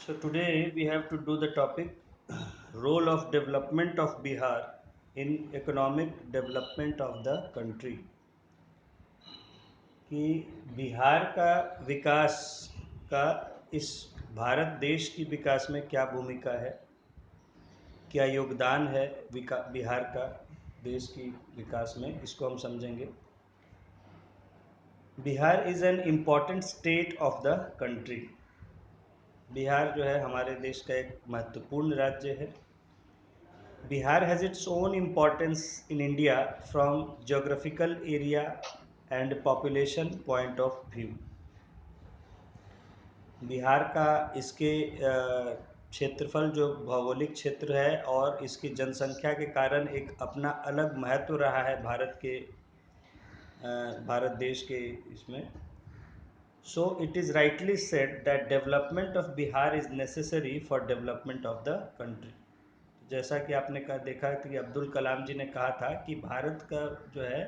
So today we have to do the topic role of development of Bihar in economic development of the country कि बिहार का विकास का इस भारत देश की विकास में क्या भूमिका है, क्या योगदान है बिहार का देश की विकास में, इसको हम समझेंगे। Bihar is an important state of the country. Bihar जो है हमारे देश का एक महत्वपूर्ण राज्य है। Bihar has its own importance in India from geographical area and population point of view. Bihar का इसके क्षेत्रफल जो भौगोलिक क्षेत्र है और इसकी जनसंख्या के कारण एक अपना अलग महत्व रहा है भारत देश के इसमें। So it is rightly said that development of Bihar is necessary for development of the country. जैसा कि आपने देखा कि अब्दुल कलाम जी ने कहा था कि भारत का जो है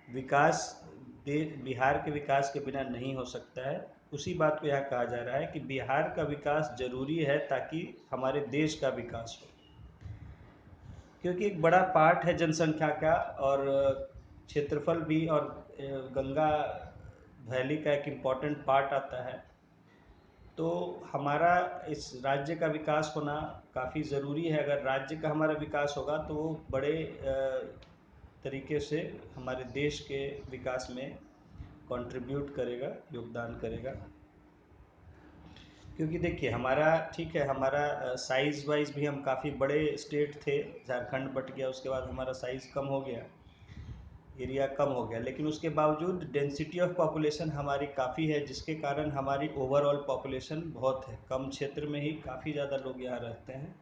विकास बिहार के विकास के बिना नहीं हो सकता है। उसी बात को यहाँ कहा जा रहा है कि बिहार का विकास जरूरी है ताकि हमारे देश का विकास हो, क्योंकि एक बड़ा पार्ट है जनसंख्या का और क्षेत्रफल भी, और गंगा वैली का एक इम्पॉर्टेंट पार्ट आता है। तो हमारा इस राज्य का विकास होना काफ़ी ज़रूरी है। अगर राज्य का हमारा विकास होगा तो वो बड़े तरीके से हमारे देश के विकास में कंट्रीब्यूट करेगा, योगदान करेगा। क्योंकि देखिए हमारा ठीक है, हमारा साइज़ वाइज भी हम काफ़ी बड़े स्टेट थे। झारखंड बट गया, उसके बाद हमारा साइज़ कम हो गया, एरिया कम हो गया, लेकिन उसके बावजूद डेंसिटी ऑफ पॉपुलेशन हमारी काफ़ी है, जिसके कारण हमारी ओवरऑल पॉपुलेशन बहुत है। कम क्षेत्र में ही काफ़ी ज़्यादा लोग यहाँ रहते हैं।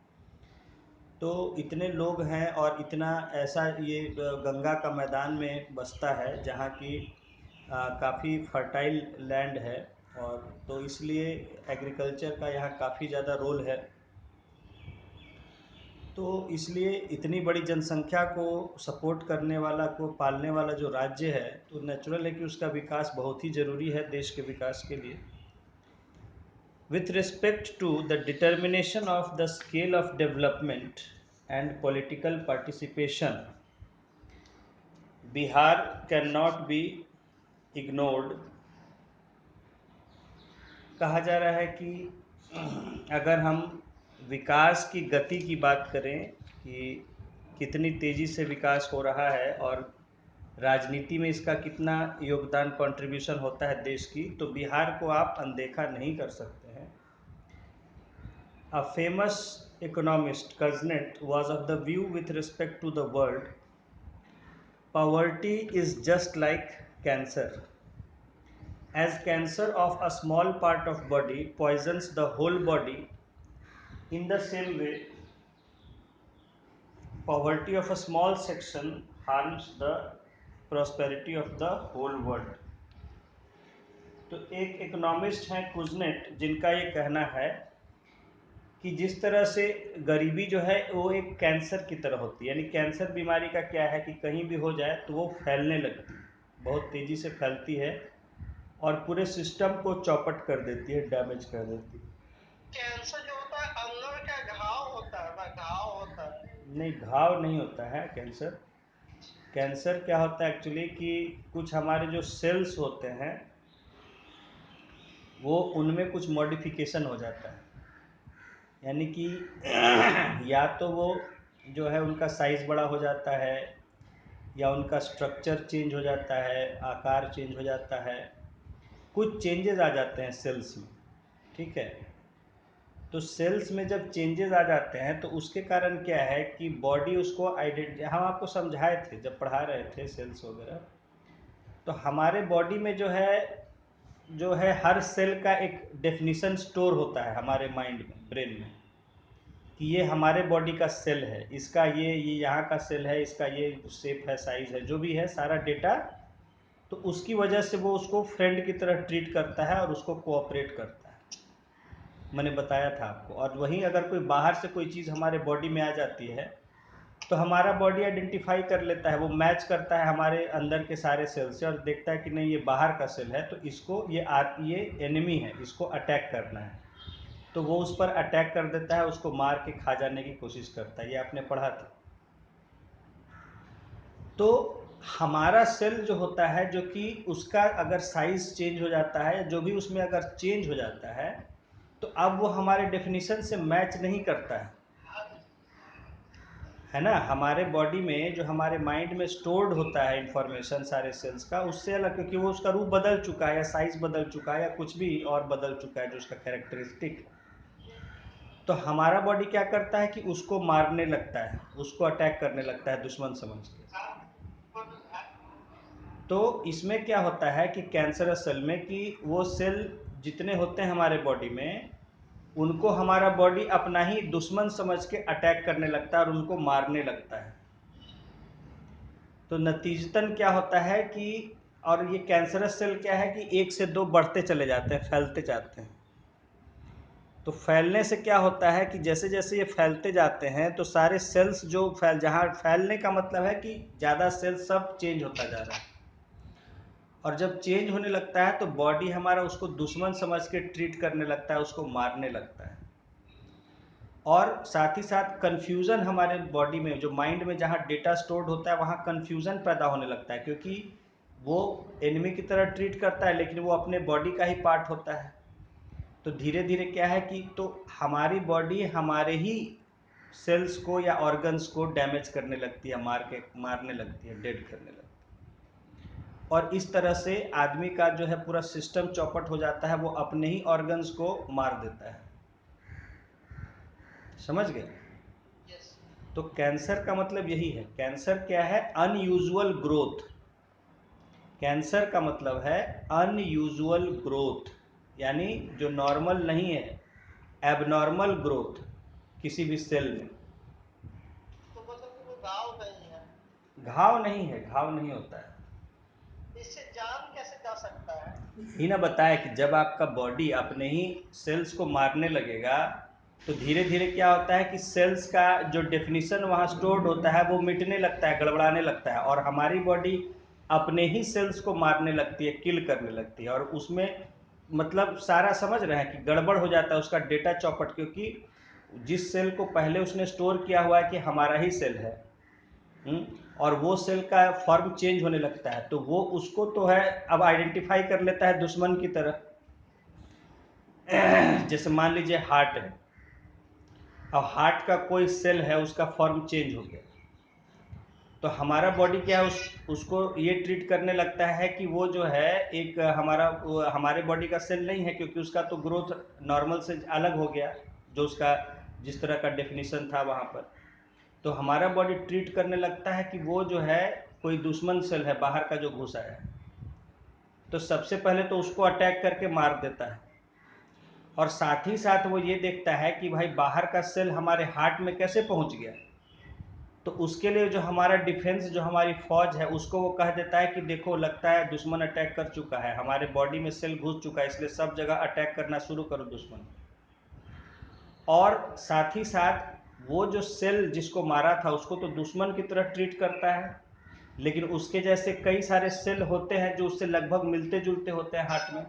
तो इतने लोग हैं और इतना ऐसा ये गंगा का मैदान में बसता है जहाँ की काफ़ी फर्टाइल लैंड है, और तो इसलिए एग्रीकल्चर का यहाँ काफ़ी ज़्यादा रोल है। तो इसलिए इतनी बड़ी जनसंख्या को सपोर्ट करने वाला, को पालने वाला जो राज्य है, तो नेचुरल है कि उसका विकास बहुत ही ज़रूरी है देश के विकास के लिए। With respect to the determination of the scale of development and political participation, Bihar can not be ignored. कहा जा रहा है कि अगर हम विकास की गति की बात करें कि कितनी तेज़ी से विकास हो रहा है और राजनीति में इसका कितना योगदान, कंट्रीब्यूशन होता है देश की, तो बिहार को आप अनदेखा नहीं कर सकते हैं। अ फेमस इकोनॉमिस्ट कर्जनेट was of the view with respect to the world, poverty is just like cancer, as cancer of a small part of body poisons the whole body, in the same way poverty of a small section harms the prosperity of the whole world. तो एक economist हैं Kuznets, जिनका ये कहना है कि जिस तरह से गरीबी जो है वो एक कैंसर की तरह होती है। यानी कैंसर बीमारी का क्या है कि कहीं भी हो जाए तो वो फैलने लगती है, बहुत तेज़ी से फैलती है और पूरे सिस्टम को चौपट कर देती है, डैमेज कर देती है। कैंसर जो होता है अंदर का घाव होता है ना, घाव होता है। नहीं, घाव नहीं होता है कैंसर। कैंसर क्या होता है एक्चुअली कि कुछ हमारे जो सेल्स होते हैं वो उनमें कुछ मॉडिफिकेशन हो जाता है। यानी कि या तो वो जो है उनका साइज़ बड़ा हो जाता है, या उनका स्ट्रक्चर चेंज हो जाता है, आकार चेंज हो जाता है, कुछ चेंजेस आ जाते हैं सेल्स में। ठीक है, तो सेल्स में जब चेंजेस आ जाते हैं तो उसके कारण क्या है कि बॉडी उसको हम आपको समझाए थे जब पढ़ा रहे थे सेल्स वगैरह। तो हमारे बॉडी में जो है हर सेल का एक डेफिनेशन स्टोर होता है हमारे माइंड में, ब्रेन में, कि ये हमारे बॉडी का सेल है, इसका ये यहाँ का सेल है, इसका ये शेप है, साइज है, जो भी है सारा डेटा। तो उसकी वजह से वो उसको फ्रेंड की तरह ट्रीट करता है और उसको कोऑपरेट करता है, मैंने बताया था आपको। और वहीं अगर कोई बाहर से कोई चीज़ हमारे बॉडी में आ जाती है तो हमारा बॉडी आइडेंटिफाई कर लेता है, वो मैच करता है हमारे अंदर के सारे सेल से और देखता है कि नहीं ये बाहर का सेल है, तो इसको ये एनिमी है, इसको अटैक करना है। तो वो उस पर अटैक कर देता है, उसको मार के खा जाने की कोशिश करता है। ये आपने पढ़ा था। तो हमारा सेल जो होता है, जो कि उसका अगर साइज चेंज हो जाता है, जो भी उसमें अगर चेंज हो जाता है, तो अब वो हमारे डेफिनेशन से मैच नहीं करता है ना। हमारे बॉडी में जो हमारे माइंड में स्टोर्ड होता है इंफॉर्मेशन सारे सेल्स का, उससे अलग, क्योंकि वो उसका रूप बदल चुका है या साइज बदल चुका है या कुछ भी और बदल चुका है जो उसका कैरेक्टरिस्टिक। तो हमारा बॉडी क्या करता है कि उसको मारने लगता है, उसको अटैक करने लगता है दुश्मन समझ के। तो इसमें क्या होता है कि कैंसरस सेल में कि वो सेल जितने होते हैं हमारे बॉडी में, उनको हमारा बॉडी अपना ही दुश्मन समझ के अटैक करने लगता है और उनको मारने लगता है। तो नतीजतन क्या होता है कि, और ये कैंसरस सेल क्या है कि 1 से 2 बढ़ते चले जाते हैं, फैलते जाते हैं। तो फैलने से क्या होता है कि जैसे जैसे ये फैलते जाते हैं तो सारे सेल्स जो जहाँ फैलने का मतलब है कि ज़्यादा सेल्स सब चेंज होता जा रहा है। और जब चेंज होने लगता है तो बॉडी हमारा उसको दुश्मन समझ के ट्रीट करने लगता है, उसको मारने लगता है। और साथ ही साथ कन्फ्यूज़न हमारे बॉडी में, जो माइंड में जहाँ डेटा स्टोर्ड होता है वहाँ कन्फ्यूज़न पैदा होने लगता है, क्योंकि वो एनिमी की तरह ट्रीट करता है लेकिन वो अपने बॉडी का ही पार्ट होता है। तो धीरे धीरे क्या है कि तो हमारी बॉडी हमारे ही सेल्स को या ऑर्गन्स को डैमेज करने लगती है, मारने लगती है, डेड करने लगती है। और इस तरह से आदमी का जो है पूरा सिस्टम चौपट हो जाता है, वो अपने ही ऑर्गन्स को मार देता है। समझ गए? तो कैंसर का मतलब यही है। कैंसर क्या है? Unusual growth. कैंसर का मतलब है अनयूजुअल ग्रोथ, यानी जो नॉर्मल नहीं है, एबनॉर्मल ग्रोथ किसी भी सेल में। तो मतलब कि वो घाव नहीं है, घाव नहीं है, घाव नहीं होता है। इससे जान कैसे जा सकता है? ही ना बताया कि जब आपका बॉडी अपने ही सेल्स को मारने लगेगा तो धीरे धीरे क्या होता है कि सेल्स का जो डेफिनेशन वहाँ स्टोर्ड होता है वो मिटने लगता है, गड़बड़ाने लगता है, और हमारी बॉडी अपने ही सेल्स को मारने लगती है, किल करने लगती है। और उसमें मतलब सारा समझ रहे हैं कि गड़बड़ हो जाता है उसका डेटा चौपट, क्योंकि जिस सेल को पहले उसने स्टोर किया हुआ है कि हमारा ही सेल है, और वो सेल का फॉर्म चेंज होने लगता है, तो वो उसको तो है अब आइडेंटिफाई कर लेता है दुश्मन की तरह। जैसे मान लीजिए हार्ट है, अब हार्ट का कोई सेल है, उसका फॉर्म चेंज हो गया, तो हमारा बॉडी क्या है उसको ये ट्रीट करने लगता है कि वो जो है एक हमारे बॉडी का सेल नहीं है, क्योंकि उसका तो ग्रोथ नॉर्मल से अलग हो गया, जो उसका जिस तरह का डेफिनेशन था वहाँ पर। तो हमारा बॉडी ट्रीट करने लगता है कि वो जो है कोई दुश्मन सेल है बाहर का जो घुसा है, तो सबसे पहले तो उसको अटैक करके मार देता है। और साथ ही साथ वो ये देखता है कि भाई बाहर का सेल हमारे हार्ट में कैसे पहुंच गया। तो उसके लिए जो हमारा डिफेंस, जो हमारी फौज है, उसको वो कह देता है कि देखो लगता है दुश्मन अटैक कर चुका है, हमारे बॉडी में सेल घुस चुका है, इसलिए सब जगह अटैक करना शुरू करो दुश्मन। और साथ ही साथ वो जो सेल जिसको मारा था उसको तो दुश्मन की तरह ट्रीट करता है, लेकिन उसके जैसे कई सारे सेल होते हैं जो उससे लगभग मिलते जुलते होते हैं हार्ट में।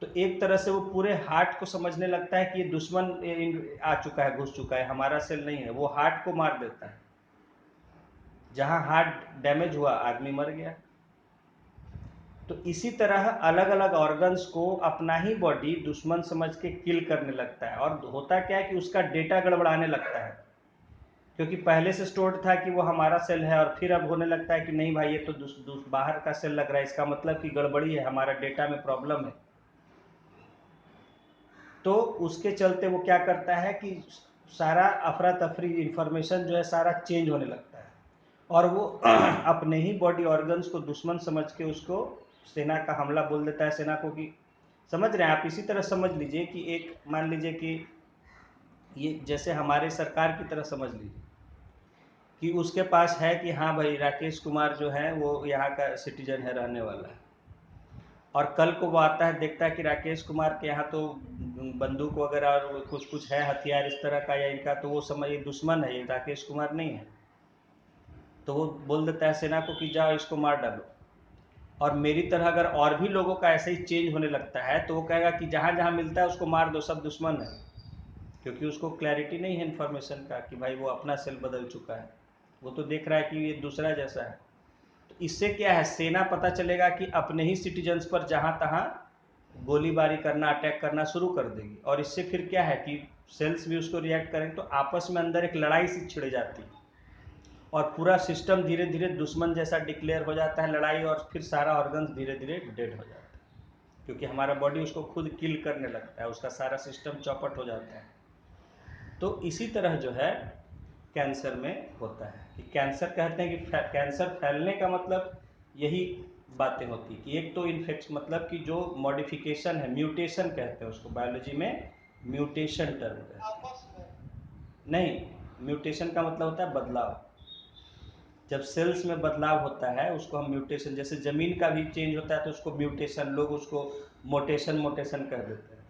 तो एक तरह से वो पूरे हार्ट को समझने लगता है कि ये दुश्मन आ चुका है, घुस चुका है, हमारा सेल नहीं है। वो हार्ट को मार देता है, जहां हार्ट डैमेज हुआ आदमी मर गया। तो इसी तरह अलग अलग ऑर्गन्स को अपना ही बॉडी दुश्मन समझ के किल करने लगता है। और होता क्या है कि उसका डेटा गड़बड़ाने लगता है, क्योंकि पहले से स्टोर्ड था कि वो हमारा सेल है, और फिर अब होने लगता है कि नहीं भाई ये तो बाहर का सेल लग रहा है, इसका मतलब कि गड़बड़ी है, हमारा डेटा में प्रॉब्लम है। तो उसके चलते वो क्या करता है कि सारा अफरा तफरी इंफॉर्मेशन जो है सारा चेंज होने लगता है, और वो अपने ही बॉडी ऑर्गन्स को दुश्मन समझ के उसको सेना का हमला बोल देता है, सेना को कि समझ रहे हैं आप। इसी तरह समझ लीजिए कि एक मान लीजिए कि ये जैसे हमारे सरकार की तरह समझ लीजिए कि उसके पास है कि हाँ भाई राकेश कुमार जो है वो यहाँ का सिटीजन है, रहने वाला है, और कल को वो आता है देखता है कि राकेश कुमार के यहाँ तो बंदूक वगैरह और कुछ कुछ है, हथियार इस तरह का या इनका, तो वो समझ ये दुश्मन है, ये राकेश कुमार नहीं है। तो वो बोल देता है सेना को कि जाओ इसको मार डालो। और मेरी तरह अगर और भी लोगों का ऐसे ही चेंज होने लगता है तो वो कहेगा कि जहाँ जहाँ मिलता है उसको मार दो, सब दुश्मन है, क्योंकि उसको क्लैरिटी नहीं है इन्फॉर्मेशन का कि भाई वो अपना सेल बदल चुका है, वो तो देख रहा है कि ये दूसरा जैसा है। तो इससे क्या है, सेना पता चलेगा कि अपने ही सिटीजन्स पर जहाँ तहाँ गोलीबारी करना, अटैक करना शुरू कर देगी, और इससे फिर क्या है कि सेल्स भी उसको रिएक्ट करेंगे, तो आपस में अंदर एक लड़ाई सी छिड़ जाती है और पूरा सिस्टम धीरे धीरे दुश्मन जैसा डिक्लेयर हो जाता है, लड़ाई, और फिर सारा ऑर्गन्स धीरे धीरे डेड हो जाता है, क्योंकि हमारा बॉडी उसको खुद किल करने लगता है, उसका सारा सिस्टम चौपट हो जाता है। तो इसी तरह जो है कैंसर में होता है कि कैंसर कहते हैं कि कैंसर फैलने का मतलब यही बातें होती है कि एक तो इन्फेक्शन, मतलब कि जो मॉडिफिकेशन है, म्यूटेशन कहते हैं उसको, बायोलॉजी में म्यूटेशन टर्म कहते हैं। आपस में नहीं, म्यूटेशन का मतलब होता है बदलाव। जब सेल्स में बदलाव होता है उसको हम म्यूटेशन, जैसे जमीन का भी चेंज होता है तो उसको म्यूटेशन, लोग उसको मोटेशन मोटेशन कह देते हैं,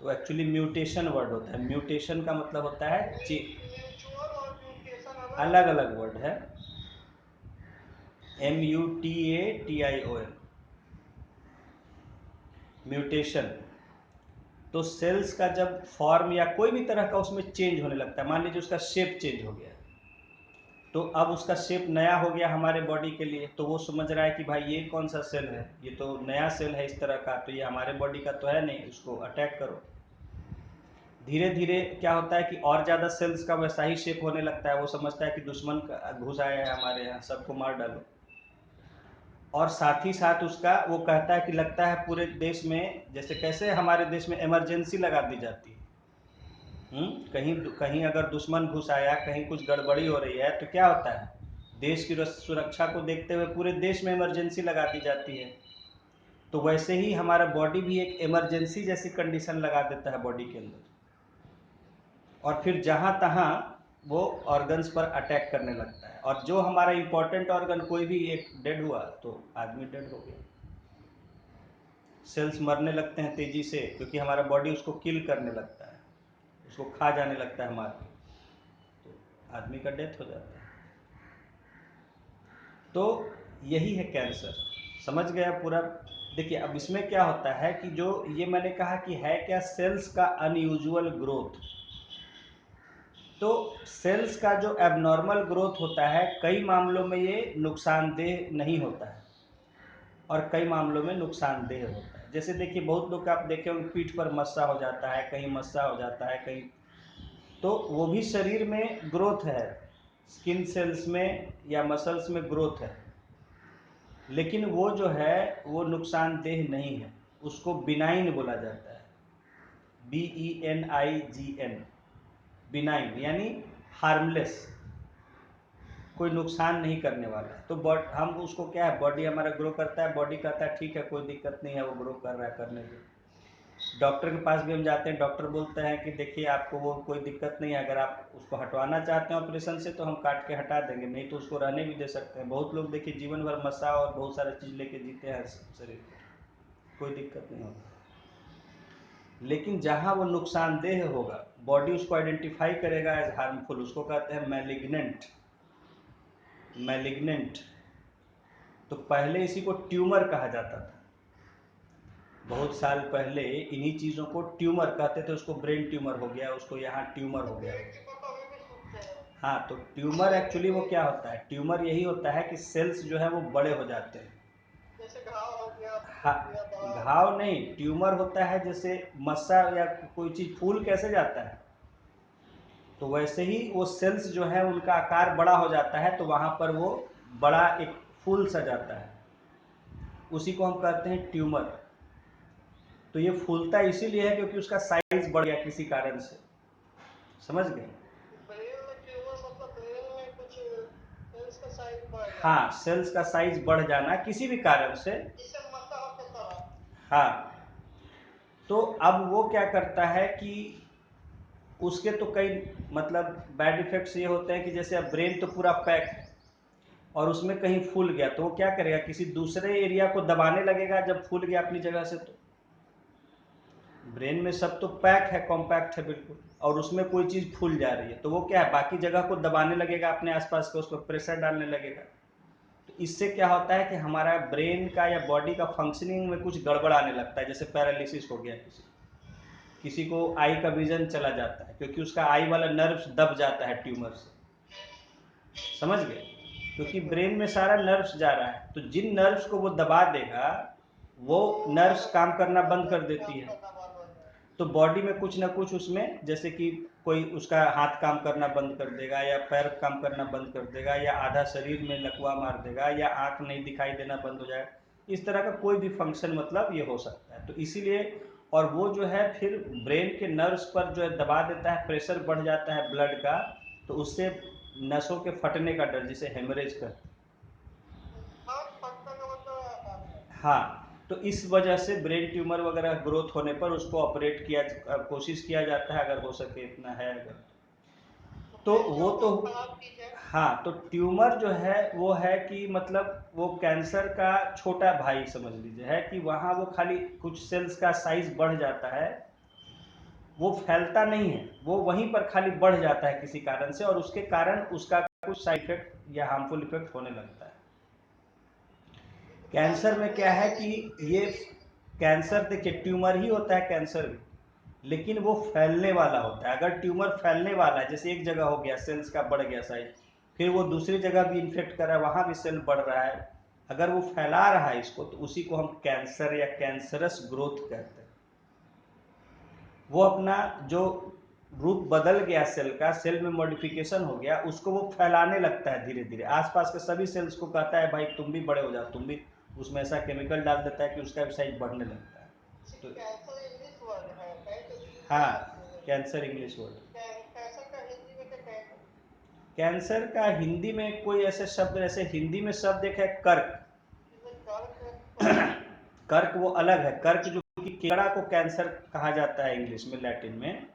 तो एक्चुअली म्यूटेशन वर्ड होता है। म्यूटेशन का मतलब होता है म्यूचुअल और म्यूटेशन अलग अलग वर्ड है, MUTATION, म्यूटेशन। तो सेल्स का जब फॉर्म या कोई भी तरह का उसमें चेंज होने लगता है, मान लीजिए उसका शेप चेंज हो गया, तो अब उसका शेप नया हो गया हमारे बॉडी के लिए, तो वो समझ रहा है कि भाई ये कौन सा सेल है, ये तो नया सेल है इस तरह का, तो ये हमारे बॉडी का तो है नहीं, इसको अटैक करो। धीरे धीरे क्या होता है कि और ज़्यादा सेल्स का वैसा ही शेप होने लगता है, वो समझता है कि दुश्मन घुस आया है हमारे यहाँ, सबको मार डालो। और साथ ही साथ उसका वो कहता है कि लगता है पूरे देश में, जैसे कैसे हमारे देश में इमरजेंसी लगा दी जाती है, कहीं कहीं अगर दुश्मन घुस आया, कहीं कुछ गड़बड़ी हो रही है, तो क्या होता है, देश की सुरक्षा को देखते हुए पूरे देश में इमरजेंसी लगा दी जाती है। तो वैसे ही हमारा बॉडी भी एक इमरजेंसी जैसी कंडीशन लगा देता है बॉडी के अंदर, और फिर जहाँ तहाँ वो ऑर्गन्स पर अटैक करने लगता है, और जो हमारा इंपॉर्टेंट ऑर्गन कोई भी एक डेड हुआ तो आदमी डेड हो गया। सेल्स मरने लगते हैं तेजी से, क्योंकि हमारा बॉडी उसको किल करने लगता है, उसको खा जाने लगता है, मार, तो आदमी का डेथ हो जाता है। तो यही है कैंसर, समझ गया पूरा। देखिए अब इसमें क्या होता है कि जो ये मैंने कहा कि है क्या, सेल्स का अनयूजुअल ग्रोथ। तो सेल्स का जो एबनॉर्मल ग्रोथ होता है, कई मामलों में ये नुकसानदेह नहीं होता है और कई मामलों में नुकसानदेह होता है। जैसे देखिए बहुत लोग आप देखे होंगे पीठ पर मस्सा हो जाता है, कहीं मस्सा हो जाता है कहीं, तो वो भी शरीर में ग्रोथ है, स्किन सेल्स में या मसल्स में ग्रोथ है, लेकिन वो जो है वो नुकसानदेह नहीं है, उसको बिनाइन बोला जाता है, BENIGN, बिनाइन यानी हार्मलेस, कोई नुकसान नहीं करने वाला है। तो हम उसको क्या है, बॉडी हमारा ग्रो करता है, बॉडी कहता है ठीक है कोई दिक्कत नहीं है, वो ग्रो कर रहा है, करने दो। डॉक्टर के पास भी हम जाते हैं, डॉक्टर बोलते हैं कि देखिए आपको वो कोई दिक्कत नहीं है, अगर आप उसको हटवाना चाहते हैं ऑपरेशन से तो हम काट के हटा देंगे, नहीं तो उसको रहने भी दे सकते हैं। बहुत लोग देखिए जीवन भर मसा और बहुत सारा चीज़ लेके जीते हैं शरीर पर, कोई दिक्कत नहीं होता। लेकिन जहाँ वो नुकसानदेह होगा, बॉडी उसको आइडेंटिफाई करेगा एज हार्मफुल, उसको कहते हैं मैलिग्नेंट। मैलिग्नेंट, तो पहले इसी को ट्यूमर कहा जाता था, बहुत साल पहले इन्हीं चीज़ों को ट्यूमर कहते थे, उसको ब्रेन ट्यूमर हो गया, उसको यहाँ ट्यूमर हो गया। हाँ, तो ट्यूमर एक्चुअली वो क्या होता है, ट्यूमर यही होता है कि सेल्स जो है वो बड़े हो जाते हैं। जैसे घाव हो गया, हाँ, घाव नहीं, ट्यूमर होता है जैसे मस्सा या कोई चीज़ फूल कैसे जाता है, तो वैसे ही वो सेल्स जो है उनका आकार बड़ा हो जाता है, तो वहाँ पर वो बड़ा एक फूल सा जाता है, उसी को हम कहते हैं ट्यूमर। तो ये फूलता इसीलिए है क्योंकि उसका साइज बढ़ गया किसी कारण से, समझ गए। ब्रेन में ट्यूमर मतलब ब्रेन में कुछ सेल्स का साइज बढ़ जाना, हाँ, सेल्स का साइज बढ़ जाना किसी भी कारण से, जिससे मसा के तरह। हाँ। तो अब वो क्या करता है कि उसके तो कई मतलब बैड इफेक्ट्स ये होते हैं कि जैसे अब ब्रेन तो पूरा पैक है और उसमें कहीं फूल गया, तो वो क्या करेगा, किसी दूसरे एरिया को दबाने लगेगा जब फूल गया अपनी जगह से। तो ब्रेन में सब तो पैक है, कॉम्पैक्ट है बिल्कुल, और उसमें कोई चीज़ फूल जा रही है, तो वो क्या है, बाकी जगह को दबाने लगेगा अपने आसपास के, उस पर प्रेशर डालने लगेगा, तो इससे क्या होता है कि हमारा ब्रेन का या बॉडी का फंक्शनिंग में कुछ गड़बड़ आने लगता है, जैसे पैरालिसिस हो गया, किसी को आई का विजन चला जाता है क्योंकि उसका आई वाला नर्व्स दब जाता है ट्यूमर से, समझ गए? क्योंकि ब्रेन में सारा नर्व्स जा रहा है, तो जिन नर्व्स को वो दबा देगा वो नर्व्स काम करना बंद कर देती है, तो बॉडी में कुछ ना कुछ उसमें, जैसे कि कोई उसका हाथ काम करना बंद कर देगा या पैर काम करना बंद कर देगा या आधा शरीर में लकवा मार देगा या आँख नहीं दिखाई देना बंद हो जाएगा, इस तरह का कोई भी फंक्शन मतलब ये हो सकता है। तो इसीलिए, और वो जो है फिर ब्रेन के नर्व्स पर जो है दबा देता है, प्रेशर बढ़ जाता है ब्लड का, तो उससे नसों के फटने का डर, जिसे हेमरेज कहते हैं। हाँ, तो इस वजह से ब्रेन ट्यूमर वगैरह ग्रोथ होने पर उसको ऑपरेट किया, कोशिश किया जाता है अगर हो सके, इतना है अगर, तो वो तो, हाँ, तो ट्यूमर जो है वो है कि मतलब वो कैंसर का छोटा भाई समझ लीजिए, है कि वहाँ वो खाली कुछ सेल्स का साइज बढ़ जाता है, वो फैलता नहीं है, वो वहीं पर खाली बढ़ जाता है किसी कारण से, और उसके कारण उसका कुछ साइड इफेक्ट या हार्मफुल इफेक्ट होने लगता है। कैंसर में क्या है कि ये कैंसर, देखिए ट्यूमर ही होता है कैंसर भी, लेकिन वो फैलने वाला होता है। अगर ट्यूमर फैलने वाला है, जैसे एक जगह हो गया सेल्स का बढ़ गया साइज, फिर वो दूसरी जगह भी इन्फेक्ट कर रहा है, वहाँ भी सेल बढ़ रहा है, अगर वो फैला रहा है इसको, तो उसी को हम कैंसर या कैंसरस ग्रोथ कहते हैं। वो अपना जो रूप बदल गया सेल का, सेल में मॉडिफिकेशन हो गया, उसको वो फैलाने लगता है धीरे धीरे, आसपास के सभी सेल्स को कहता है भाई तुम भी बड़े हो जाओ, तुम भी, उसमें ऐसा केमिकल डाल देता है कि उसका भी साइज बढ़ने लगता है। तो हाँ, कैंसर इंग्लिश वर्ड। कैंसर का हिंदी में कोई ऐसे शब्द, ऐसे हिंदी में शब्द एक है कर्क। कर्क वो अलग है, कर्क जो कि केकड़ा को कैंसर कहा जाता है इंग्लिश में, लैटिन में।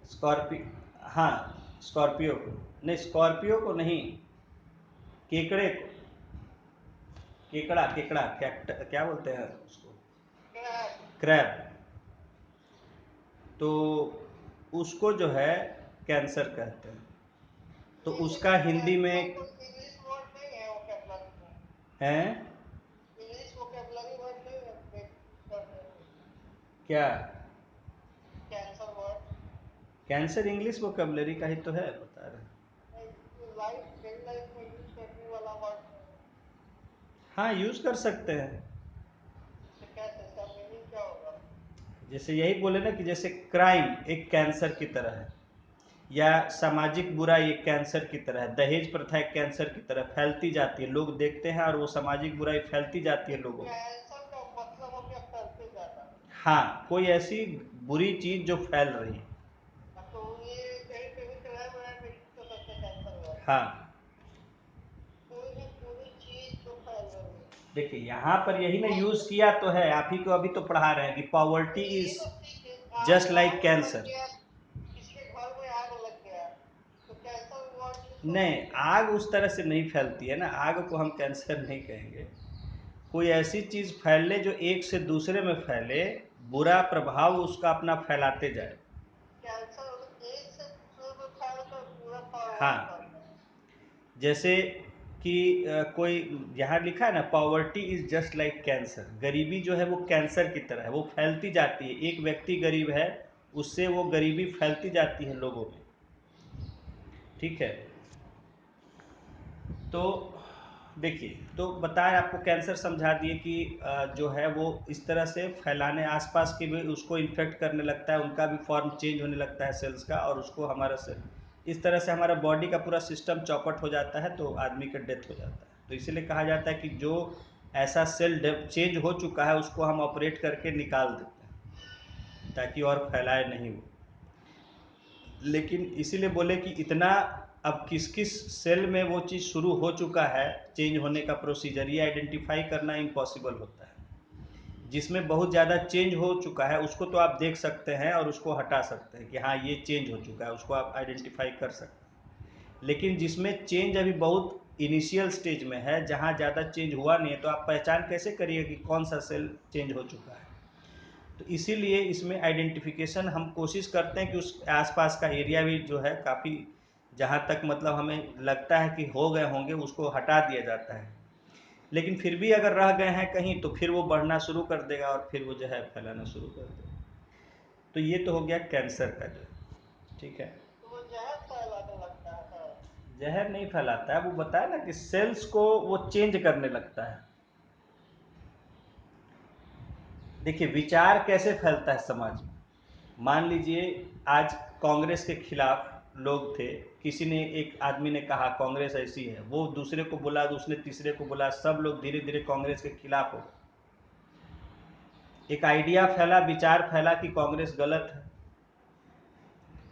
स्कॉर्पियो, हाँ, स्कॉर्पियो को नहीं, स्कॉर्पियो को नहीं, केकड़े को, केकड़ा, केकड़ा क्या, क्या बोलते हैं उसको, क्रैब, तो उसको जो है कैंसर कहते हैं। तो उसका हिंदी में है क्या, कैंसर इंग्लिश वोकैबुलरी का ही तो है, बता रहे। हाँ, यूज कर सकते हैं, जैसे यही बोले ना कि जैसे क्राइम एक कैंसर की तरह है, या सामाजिक बुराई एक कैंसर की तरह है, दहेज प्रथा एक कैंसर की तरह फैलती जाती है, लोग देखते हैं और वो सामाजिक बुराई फैलती जाती है लोगों में। हाँ, कोई ऐसी बुरी चीज जो फैल रही है। हाँ, देखिए यहाँ पर यही ना यूज किया तो है, आप ही को अभी तो पढ़ा रहे हैं कि poverty is just like cancer. नहीं, आग उस तरह से नहीं फैलती है ना, आग को हम कैंसर नहीं कहेंगे। कोई ऐसी चीज फैले जो एक से दूसरे में फैले, बुरा प्रभाव उसका अपना फैलाते जाए। हाँ, जैसे कि कोई यहाँ लिखा है ना, poverty is just like cancer, गरीबी जो है वो कैंसर की तरह है, वो फैलती जाती है, एक व्यक्ति गरीब है उससे वो गरीबी फैलती जाती है लोगों में, ठीक है। तो देखिए, तो बताएं, आपको कैंसर समझा दिए कि जो है वो इस तरह से फैलाने, आसपास के भी उसको इन्फेक्ट करने लगता है, उनका भी फॉर्म चेंज होने लगता है सेल्स का, और उसको हमारा सेल, इस तरह से हमारा बॉडी का पूरा सिस्टम चौपट हो जाता है, तो आदमी का डेथ हो जाता है। तो इसीलिए कहा जाता है कि जो ऐसा सेल चेंज हो चुका है उसको हम ऑपरेट करके निकाल देते हैं ताकि और फैलाए नहीं वो। लेकिन इसीलिए बोले कि इतना, अब किस किस सेल में वो चीज़ शुरू हो चुका है चेंज होने का प्रोसीजर, ये आइडेंटिफाई करना इम्पॉसिबल होता है। जिसमें बहुत ज़्यादा चेंज हो चुका है उसको तो आप देख सकते हैं और उसको हटा सकते हैं कि हाँ ये चेंज हो चुका है, उसको आप आइडेंटिफाई कर सकते हैं। लेकिन जिसमें चेंज अभी बहुत इनिशियल स्टेज में है, जहाँ ज़्यादा चेंज हुआ नहीं है, तो आप पहचान कैसे करिए कि कौन सा सेल चेंज हो चुका है। तो इसीलिए इसमें आइडेंटिफिकेशन हम कोशिश करते हैं कि उस आसपास का एरिया भी जो है काफ़ी जहाँ तक मतलब हमें लगता है कि हो गए होंगे उसको हटा दिया जाता है, लेकिन फिर भी अगर रह गए हैं कहीं तो फिर वो बढ़ना शुरू कर देगा और फिर वो जो है फैलाना शुरू कर देगा। तो ये तो हो गया कैंसर का जो, ठीक है। तो वो जहर फैलाने लगता है। जहर नहीं फैलाता है, वो बताया ना कि सेल्स को वो चेंज करने लगता है। देखिए विचार कैसे फैलता है समाज में। मान लीजिए आज कांग्रेस के खिलाफ लोग थे, किसी ने, एक आदमी ने कहा कांग्रेस ऐसी है, वो दूसरे को बोला, उसने तीसरे को बोला, सब लोग धीरे धीरे कांग्रेस के खिलाफ हो गए। एक आइडिया फैला, विचार फैला कि कांग्रेस गलत है।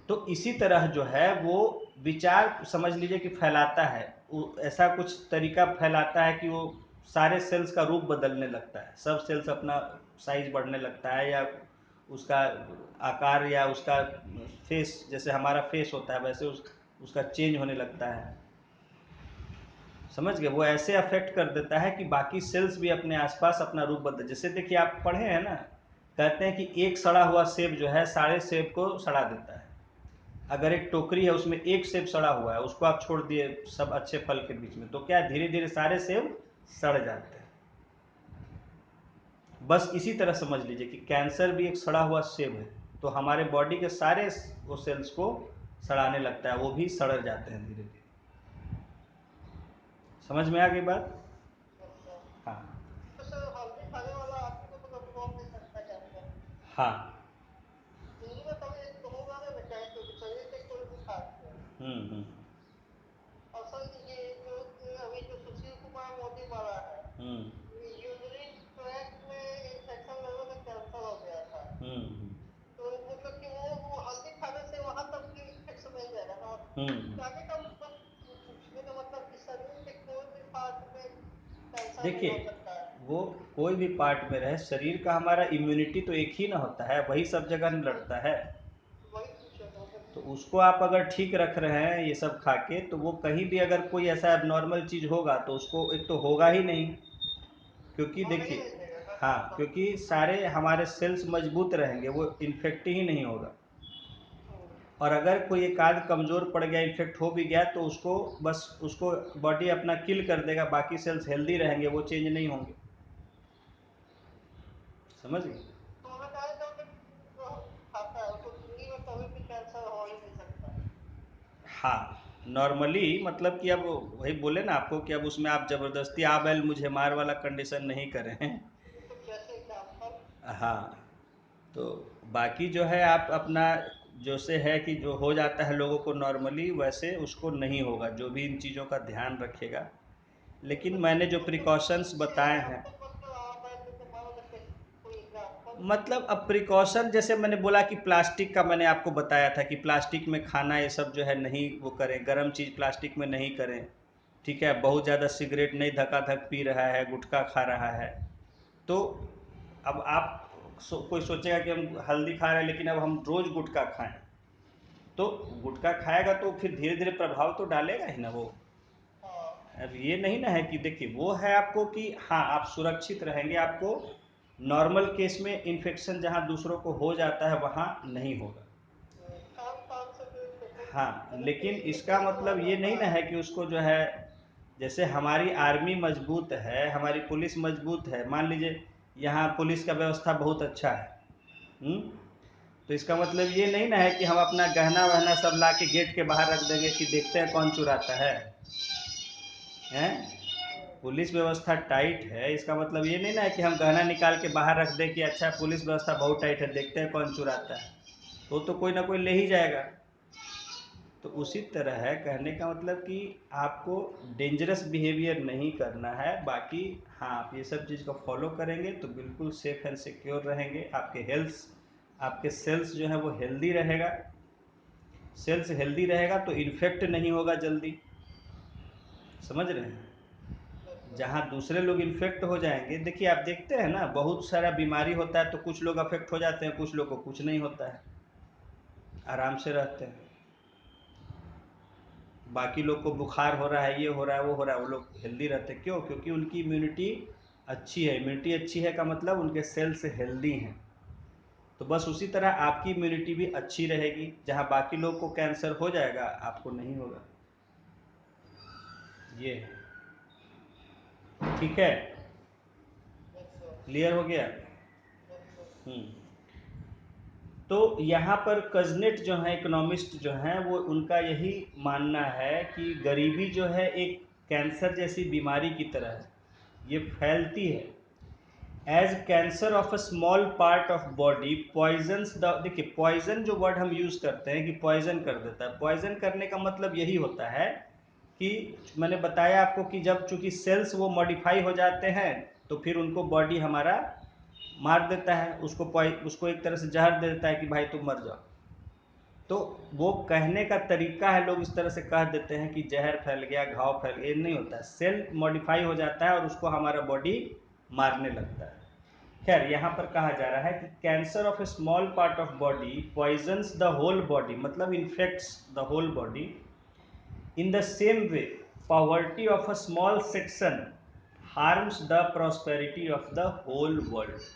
तो इसी तरह जो है वो विचार समझ लीजिए कि फैलाता है, ऐसा कुछ तरीका फैलाता है कि वो सारे सेल्स का रूप बदलने लगता है, सब सेल्स अपना साइज बढ़ने लगता है, या उसका आकार, या उसका फेस, जैसे हमारा फेस होता है वैसे उसका चेंज होने लगता है। समझ गए, वो ऐसे अफेक्ट कर देता है कि बाकी सेल्स भी अपने आसपास अपना रूप बदल। जैसे देखिए आप पढ़े हैं ना, कहते हैं कि एक सड़ा हुआ सेब जो है सारे सेब को सड़ा देता है। अगर एक टोकरी है उसमें एक सेब सड़ा हुआ है, उसको आप छोड़ दिए सब अच्छे फल के बीच में, तो क्या धीरे धीरे सारे सेब सड़ जाते हैं। बस इसी तरह समझ लीजिए कि कैंसर भी एक सड़ा हुआ सेब है, तो हमारे बॉडी के सारे वो सेल्स को सड़ाने लगता है, वो भी सड़ जाते हैं धीरे धीरे। समझ में आ गई बात? अच्छा। हाँ तो सर हल्दी खाने वाला आदमी को मतलब रोक नहीं सकता कैंसर? हाँ। जिंदगी में कभी एक तो होगा ना चाहे तो शरीर के कोई भी पार्ट में। हम्म। और सर ये जो अभी जो सुशील कुमार मोदी मरा है, हम्म यूरिन ट्रैक में इंफेक्शन लोगों का कैंसर हो गया था। हम्म तो मतलब कि वो हल्दी खाने से वहां तक भी इंफेक्शन नहीं जाएगा ना? हम्म। जाने का मतलब पूछने का मतलब कि शरीर के कोई भी पार्ट में कैंसर नहीं देखिए हो सकता है? वो कोई भी पार्ट में रहे, शरीर का हमारा इम्यूनिटी तो एक ही ना होता है, वही सब जगह न वही लड़ता है। वही पूछे तो तो उसको आप अगर ठीक रख रहे हैं ये सब खा के, तो वो कहीं भी अगर कोई ऐसा एबनॉर्मल चीज़ होगा तो उसको एक तो होगा ही नहीं, क्योंकि और नहीं देखिए, नहीं देगा ना हाँ, मतलब। क्योंकि सारे हमारे सेल्स मजबूत रहेंगे, वो इन्फेक्ट ही नहीं होगा। और अगर कोई एक आध कमज़ोर पड़ गया, इन्फेक्ट हो भी गया, तो उसको बस उसको बॉडी अपना किल कर देगा, बाकी सेल्स हेल्दी रहेंगे, वो चेंज नहीं होंगे। समझ गए? तो उन्होंने कहा था कि जो खाता है उसको जिंदगी में कभी भी कैंसर हो ही नहीं सकता। हाँ, नॉर्मली मतलब कि अब वही बोले ना आपको कि अब उसमें आप ज़बरदस्ती आ बैल मुझे मार वाला कंडीशन नहीं करें हैं। तो जैसे एग्जाम्पल। हाँ, तो बाकी जो है आप अपना जो से है कि जो हो जाता है लोगों को नॉर्मली, वैसे उसको नहीं होगा जो भी इन चीज़ों का ध्यान रखेगा। लेकिन मैंने जो मतलब प्रिकॉशंस कैसे बताए हैं, एग्जाम्पल मतलब आप ऐसे तो मान लो कैसे कोई एग्जाम्पल। मतलब अब प्रिकॉशन जैसे मैंने बोला कि प्लास्टिक का मैंने आपको बताया था कि प्लास्टिक में खाना ये सब जो है नहीं वो करें, गर्म चीज़ प्लास्टिक में नहीं करें, ठीक है। बहुत ज़्यादा सिगरेट नहीं धकाधक पी रहा है, गुटखा खा रहा है, तो अब आप कोई सोचेगा कि हम हल्दी खा रहे हैं लेकिन अब हम रोज़ गुटखा खाएं, तो गुटखा खाएगा तो फिर धीरे धीरे प्रभाव तो डालेगा ही ना वो। हाँ। अब ये नहीं ना है कि देखिए वो है आपको कि हाँ आप सुरक्षित रहेंगे, आपको नॉर्मल केस में इन्फेक्शन जहाँ दूसरों को हो जाता है वहाँ नहीं होगा। खान पान से भी infection हाँ, मतलब लेकिन पेट में इसका दर्द हो मतलब ये नहीं जाता ना है। है कि उसको जो है, जैसे हमारी आर्मी मजबूत है, हमारी पुलिस मजबूत है, मान लीजिए यहाँ पुलिस का व्यवस्था बहुत अच्छा है, तो इसका मतलब ये नहीं ना है कि हम अपना गहना वहना सब ला के गेट के बाहर रख देंगे कि देखते हैं कौन चुराता है। पुलिस व्यवस्था टाइट है, इसका मतलब ये नहीं ना है कि हम गहना निकाल के बाहर रख दें कि अच्छा पुलिस व्यवस्था बहुत टाइट है, देखते हैं कौन चुराता है, तो कोई ना कोई ले ही जाएगा। तो उसी तरह है, कहने का मतलब कि आपको डेंजरस बिहेवियर नहीं करना है, बाकी हाँ आप ये सब चीज़ को फॉलो करेंगे तो बिल्कुल सेफ एंड सिक्योर रहेंगे, आपके सेल्स जो है वो हेल्दी रहेगा, सेल्स हेल्दी रहेगा तो इन्फेक्ट नहीं होगा जल्दी। समझ रहे हैं? जहाँ दूसरे लोग इन्फेक्ट हो जाएंगे, देखिए आप देखते हैं ना बहुत सारा बीमारी होता है तो कुछ लोग अफेक्ट हो जाते हैं, कुछ लोग को कुछ नहीं होता है, आराम से रहते हैं। बाकी लोग को बुखार हो रहा है, ये हो रहा है, वो हो रहा है, वो लोग हेल्दी रहते हैं। क्यों? क्योंकि उनकी इम्यूनिटी अच्छी है। इम्यूनिटी अच्छी है का मतलब उनके सेल्स हेल्दी हैं। तो बस उसी तरह आपकी इम्यूनिटी भी अच्छी रहेगी, जहाँ बाकी लोग को कैंसर हो जाएगा आपको नहीं होगा। ये है, ठीक है, क्लियर हो गया। तो यहाँ पर कजनेट जो है इकोनॉमिस्ट जो हैं वो उनका यही मानना है कि गरीबी जो है एक कैंसर जैसी बीमारी की तरह है, ये फैलती है। As cancer of a small part of body poisons the, देखिए पॉइजन जो वर्ड हम यूज करते हैं कि पॉइजन कर देता है, पॉइजन करने का मतलब यही होता है कि मैंने बताया आपको कि जब चूंकि सेल्स वो मॉडिफाई हो जाते हैं तो फिर उनको बॉडी हमारा मार देता है, उसको एक तरह से जहर दे देता है कि भाई तुम मर जाओ। तो वो कहने का तरीका है, लोग इस तरह से कह देते हैं कि जहर फैल गया, घाव फैल गया, नहीं होता है, सेल मॉडिफाई हो जाता है और उसको हमारा बॉडी मारने लगता है। खैर यहाँ पर कहा जा रहा है कि cancer of a small part of body poisons the whole body, मतलब infects the whole body. In the same way poverty of a small section harms the prosperity of the whole world.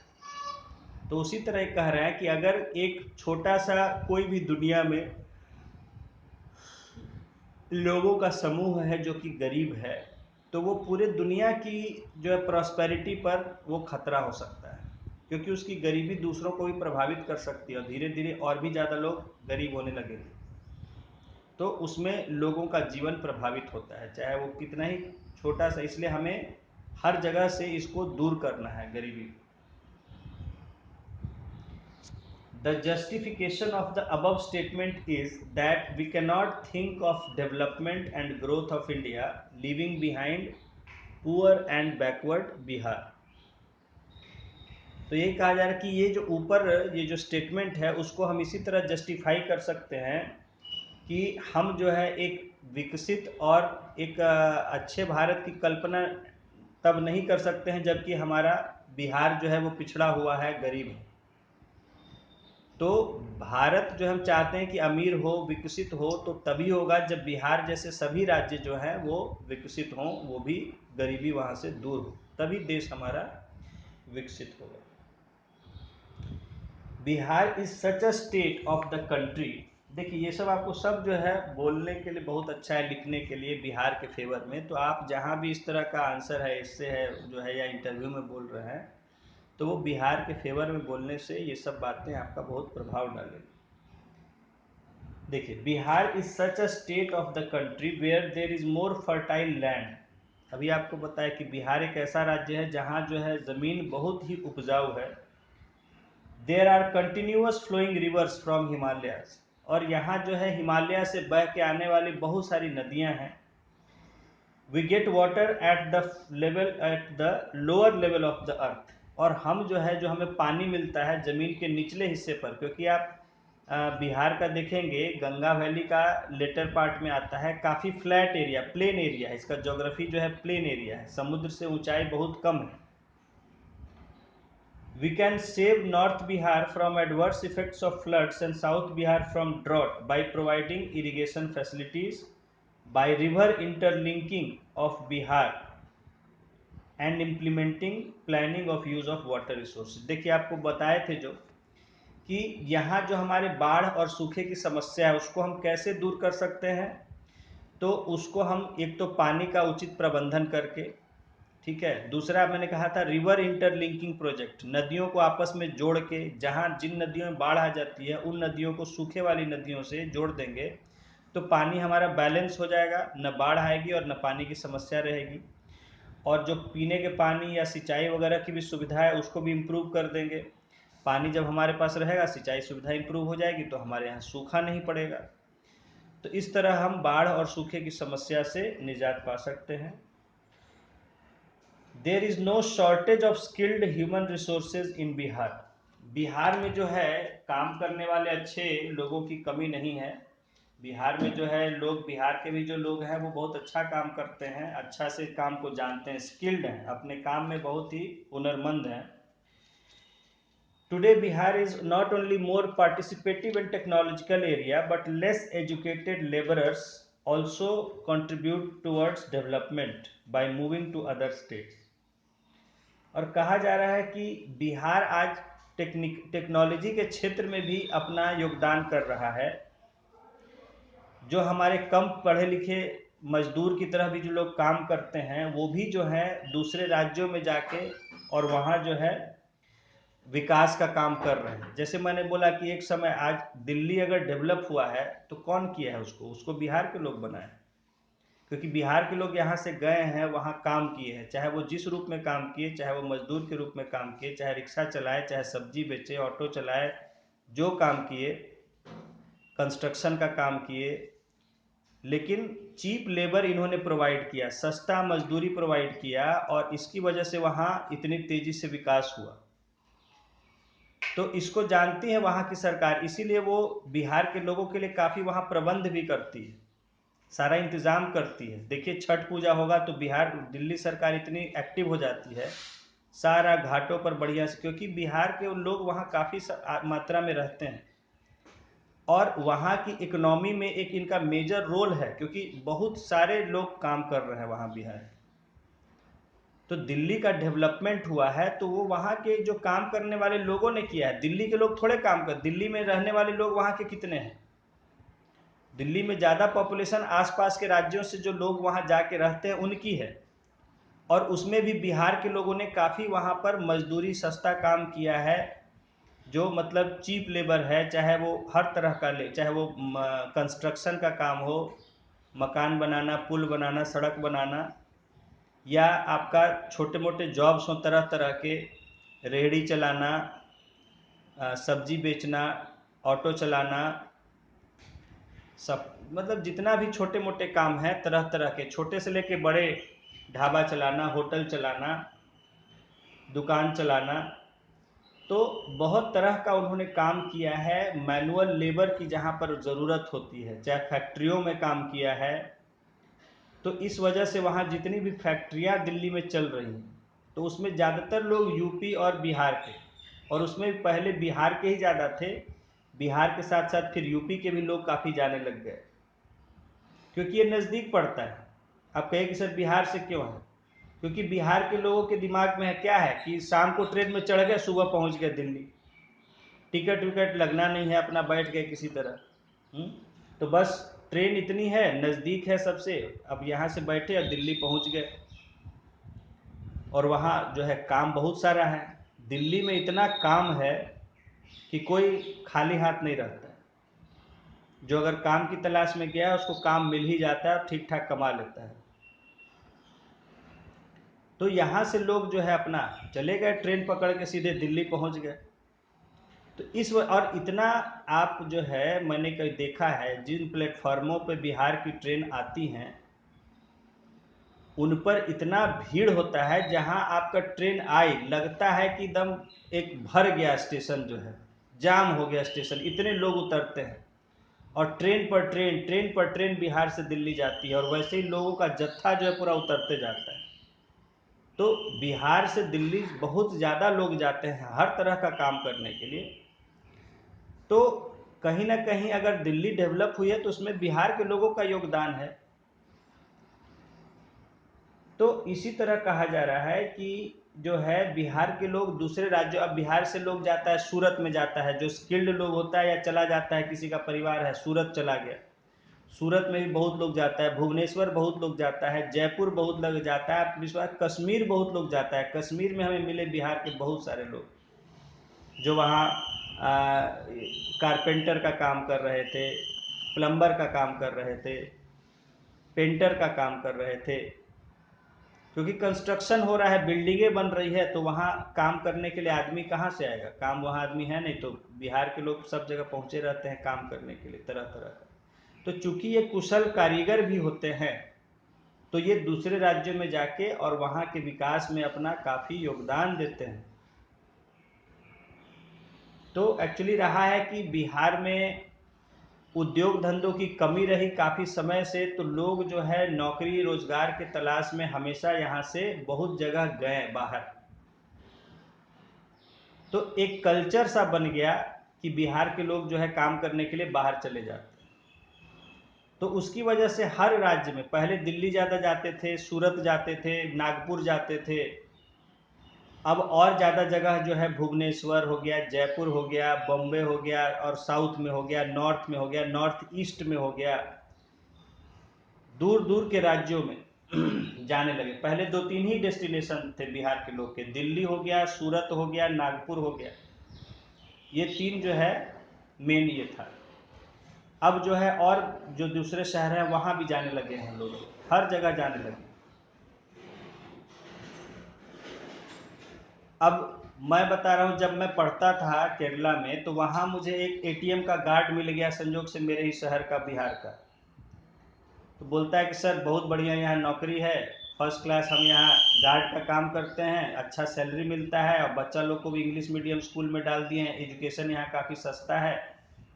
तो उसी तरह कह रहा है कि अगर एक छोटा सा कोई भी दुनिया में लोगों का समूह है जो कि गरीब है, तो वो पूरे दुनिया की जो है प्रॉस्पेरिटी पर वो खतरा हो सकता है, क्योंकि उसकी गरीबी दूसरों को भी प्रभावित कर सकती है और धीरे धीरे और भी ज़्यादा लोग गरीब होने लगेंगे, तो उसमें लोगों का जीवन प्रभावित होता है, चाहे वो कितना ही छोटा सा। इसलिए हमें हर जगह से इसको दूर करना है, गरीबी। The justification of the above statement is that we cannot think of development and growth of India leaving behind poor and backward Bihar। तो ये कहा जा रहा है कि ये जो ऊपर ये जो स्टेटमेंट है उसको हम इसी तरह जस्टिफाई कर सकते हैं कि हम जो है एक विकसित और एक अच्छे भारत की कल्पना तब नहीं कर सकते हैं जबकि हमारा बिहार जो है वो पिछड़ा हुआ है, गरीब है। तो भारत जो हम चाहते हैं कि अमीर हो, विकसित हो, तो तभी होगा जब बिहार जैसे सभी राज्य जो हैं वो विकसित हों, वो भी गरीबी वहाँ से दूर हो, तभी देश हमारा विकसित होगा। Bihar is such a state of the country. देखिए ये सब आपको सब जो है बोलने के लिए बहुत अच्छा है, लिखने के लिए बिहार के फेवर में। तो आप जहाँ भी इस तरह का आंसर है, इससे है जो है या इंटरव्यू में बोल रहे हैं, तो वो बिहार के फेवर में बोलने से ये सब बातें आपका बहुत प्रभाव डालेंगी। देखिए Bihar is such a state of the country where there is more fertile land. अभी आपको बताया कि बिहार एक ऐसा राज्य है जहाँ जो है ज़मीन बहुत ही उपजाऊ है। There are continuous flowing rivers from Himalayas, और यहाँ जो है हिमालय से बह के आने वाली बहुत सारी नदियाँ हैं। We get water at the lower level of the earth, और हम जो है जो हमें पानी मिलता है ज़मीन के निचले हिस्से पर, क्योंकि आप बिहार का देखेंगे गंगा वैली का लेटर पार्ट में आता है, काफ़ी फ्लैट एरिया, प्लेन एरिया है, इसका ज्योग्राफी जो है प्लेन एरिया है, समुद्र से ऊंचाई बहुत कम है। We can save North Bihar from adverse effects of floods and South Bihar from drought by providing irrigation facilities, by river interlinking of Bihar and implementing planning of use of water resources। देखिए आपको बताए थे जो कि यहाँ जो हमारे बाढ़ और सूखे की समस्या है उसको हम कैसे दूर कर सकते हैं। तो उसको हम एक तो पानी का उचित प्रबंधन करके, ठीक है, दूसरा मैंने कहा था रिवर इंटरलिंकिंग प्रोजेक्ट, नदियों को आपस में जोड़ के, जहाँ जिन नदियों में बाढ़ आ जाती है उन नदियों को सूखे वाली नदियों से जोड़ देंगे तो पानी हमारा बैलेंस हो जाएगा, न बाढ़ आएगी और न पानी की समस्या रहेगी। और जो पीने के पानी या सिंचाई वगैरह की भी सुविधा है उसको भी इम्प्रूव कर देंगे। पानी जब हमारे पास रहेगा, सिंचाई सुविधा इम्प्रूव हो जाएगी, तो हमारे यहाँ सूखा नहीं पड़ेगा। तो इस तरह हम बाढ़ और सूखे की समस्या से निजात पा सकते हैं। There is no shortage of skilled human resources in Bihar. Bihar में जो है काम करने वाले अच्छे लोगों की कमी नहीं है। बिहार में जो है लोग, बिहार के भी जो लोग हैं वो बहुत अच्छा काम करते हैं, अच्छा से काम को जानते हैं, स्किल्ड हैं, अपने काम में बहुत ही हुनरमंद हैं। Today Bihar is not only more participative and technological area but less educated laborers also contribute towards development by moving to other states। और कहा जा रहा है कि बिहार आज टेक्नोलॉजी के क्षेत्र में भी अपना योगदान कर रहा है। जो हमारे कम पढ़े लिखे मजदूर की तरह भी जो लोग काम करते हैं, वो भी जो है दूसरे राज्यों में जाके और वहाँ जो है विकास का काम कर रहे हैं। जैसे मैंने बोला कि एक समय आज दिल्ली अगर डेवलप हुआ है तो कौन किया है उसको बिहार के लोग बनाए, क्योंकि बिहार के लोग यहाँ से गए हैं, वहाँ काम किए हैं, चाहे वो जिस रूप में काम किए, चाहे वो मजदूर के रूप में काम किए, चाहे रिक्शा चलाए, चाहे सब्जी बेचे, ऑटो चलाए, जो काम किए, कंस्ट्रक्शन का काम किए, लेकिन चीप लेबर इन्होंने प्रोवाइड किया, सस्ता मजदूरी प्रोवाइड किया, और इसकी वजह से वहाँ इतनी तेजी से विकास हुआ। तो इसको जानती है वहाँ की सरकार, इसीलिए वो बिहार के लोगों के लिए काफ़ी वहाँ प्रबंध भी करती है, सारा इंतज़ाम करती है। देखिए छठ पूजा होगा तो दिल्ली सरकार इतनी एक्टिव हो जाती है, सारा घाटों पर बढ़िया से, क्योंकि बिहार के लोग वहाँ काफ़ी मात्रा में रहते हैं और वहाँ की इकोनॉमी में एक इनका मेजर रोल है, क्योंकि बहुत सारे लोग काम कर रहे हैं वहाँ बिहार। तो दिल्ली का डेवलपमेंट हुआ है तो वो वहाँ के जो काम करने वाले लोगों ने किया है। दिल्ली के लोग थोड़े काम कर, दिल्ली में रहने वाले लोग वहाँ के कितने हैं? दिल्ली में ज़्यादा पॉपुलेशन आसपास के राज्यों से जो लोग वहाँ जाके रहते हैं उनकी है, और उसमें भी बिहार के लोगों ने काफ़ी वहाँ पर मजदूरी सस्ता काम किया है, जो मतलब चीप लेबर है, चाहे वो हर तरह का चाहे वो कंस्ट्रक्शन का काम हो, मकान बनाना, पुल बनाना, सड़क बनाना, या आपका छोटे मोटे जॉब्स हों तरह तरह के, रेहड़ी चलाना, सब्जी बेचना, ऑटो चलाना, सब मतलब जितना भी छोटे मोटे काम है तरह तरह के, छोटे से लेके बड़े, ढाबा चलाना, होटल चलाना, दुकान चलाना, तो बहुत तरह का उन्होंने काम किया है। मैनुअल लेबर की जहाँ पर ज़रूरत होती है, चाहे फैक्ट्रियों में काम किया है। तो इस वजह से वहाँ जितनी भी फैक्ट्रियाँ दिल्ली में चल रही हैं, तो उसमें ज़्यादातर लोग यूपी और बिहार के, और उसमें पहले बिहार के ही ज़्यादा थे, बिहार के साथ साथ फिर यूपी के भी लोग काफ़ी जाने लग गए, क्योंकि ये नज़दीक पड़ता है। आप कहें कि सर बिहार से क्यों है? क्योंकि बिहार के लोगों के दिमाग में है क्या है कि शाम को ट्रेन में चढ़ गए, सुबह पहुंच गए दिल्ली, टिकट विकट लगना नहीं है, अपना बैठ गए किसी तरह। तो बस ट्रेन इतनी है, नज़दीक है सबसे, अब यहाँ से बैठे और दिल्ली पहुंच गए। और वहाँ जो है काम बहुत सारा है, दिल्ली में इतना काम है कि कोई खाली हाथ नहीं रहता है। जो अगर काम की तलाश में गया है उसको काम मिल ही जाता है, ठीक ठाक कमा लेता है। तो यहाँ से लोग जो है अपना चले गए, ट्रेन पकड़ के सीधे दिल्ली पहुँच गए। तो और इतना आप जो है, मैंने कहीं देखा है जिन प्लेटफार्मों पे बिहार की ट्रेन आती हैं उन पर इतना भीड़ होता है, जहां आपका ट्रेन आई लगता है कि एकदम एक भर गया स्टेशन, जो है जाम हो गया स्टेशन, इतने लोग उतरते हैं। और ट्रेन पर ट्रेन बिहार से दिल्ली जाती है, और वैसे ही लोगों का जत्था जो है पूरा उतरते जाता है। तो बिहार से दिल्ली बहुत ज़्यादा लोग जाते हैं हर तरह का काम करने के लिए। तो कहीं ना कहीं अगर दिल्ली डेवलप हुई है तो उसमें बिहार के लोगों का योगदान है। तो इसी तरह कहा जा रहा है कि जो है बिहार के लोग दूसरे राज्यों, अब बिहार से लोग जाता है सूरत में जाता है, जो स्किल्ड लोग होता है, या चला जाता है, किसी का परिवार है सूरत चला गया, सूरत में भी बहुत लोग जाता है, भुवनेश्वर बहुत लोग जाता है, जयपुर बहुत लोग जाता है, विश्वास कश्मीर बहुत लोग जाता है। कश्मीर में हमें मिले बिहार के बहुत सारे लोग, जो वहाँ कारपेंटर का काम कर रहे थे, प्लम्बर का काम कर रहे थे, पेंटर का काम कर रहे थे, क्योंकि कंस्ट्रक्शन हो रहा है, बिल्डिंगें बन रही है, तो वहाँ काम करने के लिए आदमी कहाँ से आएगा? काम वहाँ आदमी है नहीं, तो बिहार के लोग सब जगह पहुँचे रहते हैं काम करने के लिए तरह तरह का। तो चूंकि ये कुशल कारीगर भी होते हैं, तो ये दूसरे राज्यों में जाके और वहाँ के विकास में अपना काफ़ी योगदान देते हैं। तो एक्चुअली रहा है कि बिहार में उद्योग धंधों की कमी रही काफ़ी समय से, तो लोग जो है नौकरी रोजगार के तलाश में हमेशा यहाँ से बहुत जगह गए बाहर। तो एक कल्चर सा बन गया कि बिहार के लोग जो है काम करने के लिए बाहर चले जाते हैं। तो उसकी वजह से हर राज्य में पहले दिल्ली ज़्यादा जाते थे, सूरत जाते थे, नागपुर जाते थे, अब और ज़्यादा जगह जो है भुवनेश्वर हो गया, जयपुर हो गया, बॉम्बे हो गया, और साउथ में हो गया, नॉर्थ में हो गया, नॉर्थ ईस्ट में हो गया, दूर दूर के राज्यों में जाने लगे। पहले 2-3 ही डेस्टिनेशन थे बिहार के लोग के, दिल्ली हो गया, सूरत हो गया, नागपुर हो गया, ये 3 जो है मेन ये था। अब जो है और जो दूसरे शहर हैं वहाँ भी जाने लगे हैं लोग, हर जगह जाने लगे। अब मैं बता रहा हूँ, जब मैं पढ़ता था केरला में तो वहाँ मुझे एक एटीएम का गार्ड मिल गया, संयोग से मेरे ही शहर का, बिहार का। तो बोलता है कि सर बहुत बढ़िया यहाँ नौकरी है, फर्स्ट क्लास, हम यहाँ गार्ड का काम करते हैं, अच्छा सैलरी मिलता है, और बच्चा लोग को भी इंग्लिश मीडियम स्कूल में डाल दिए हैं, एजुकेशन यहाँ काफ़ी सस्ता है,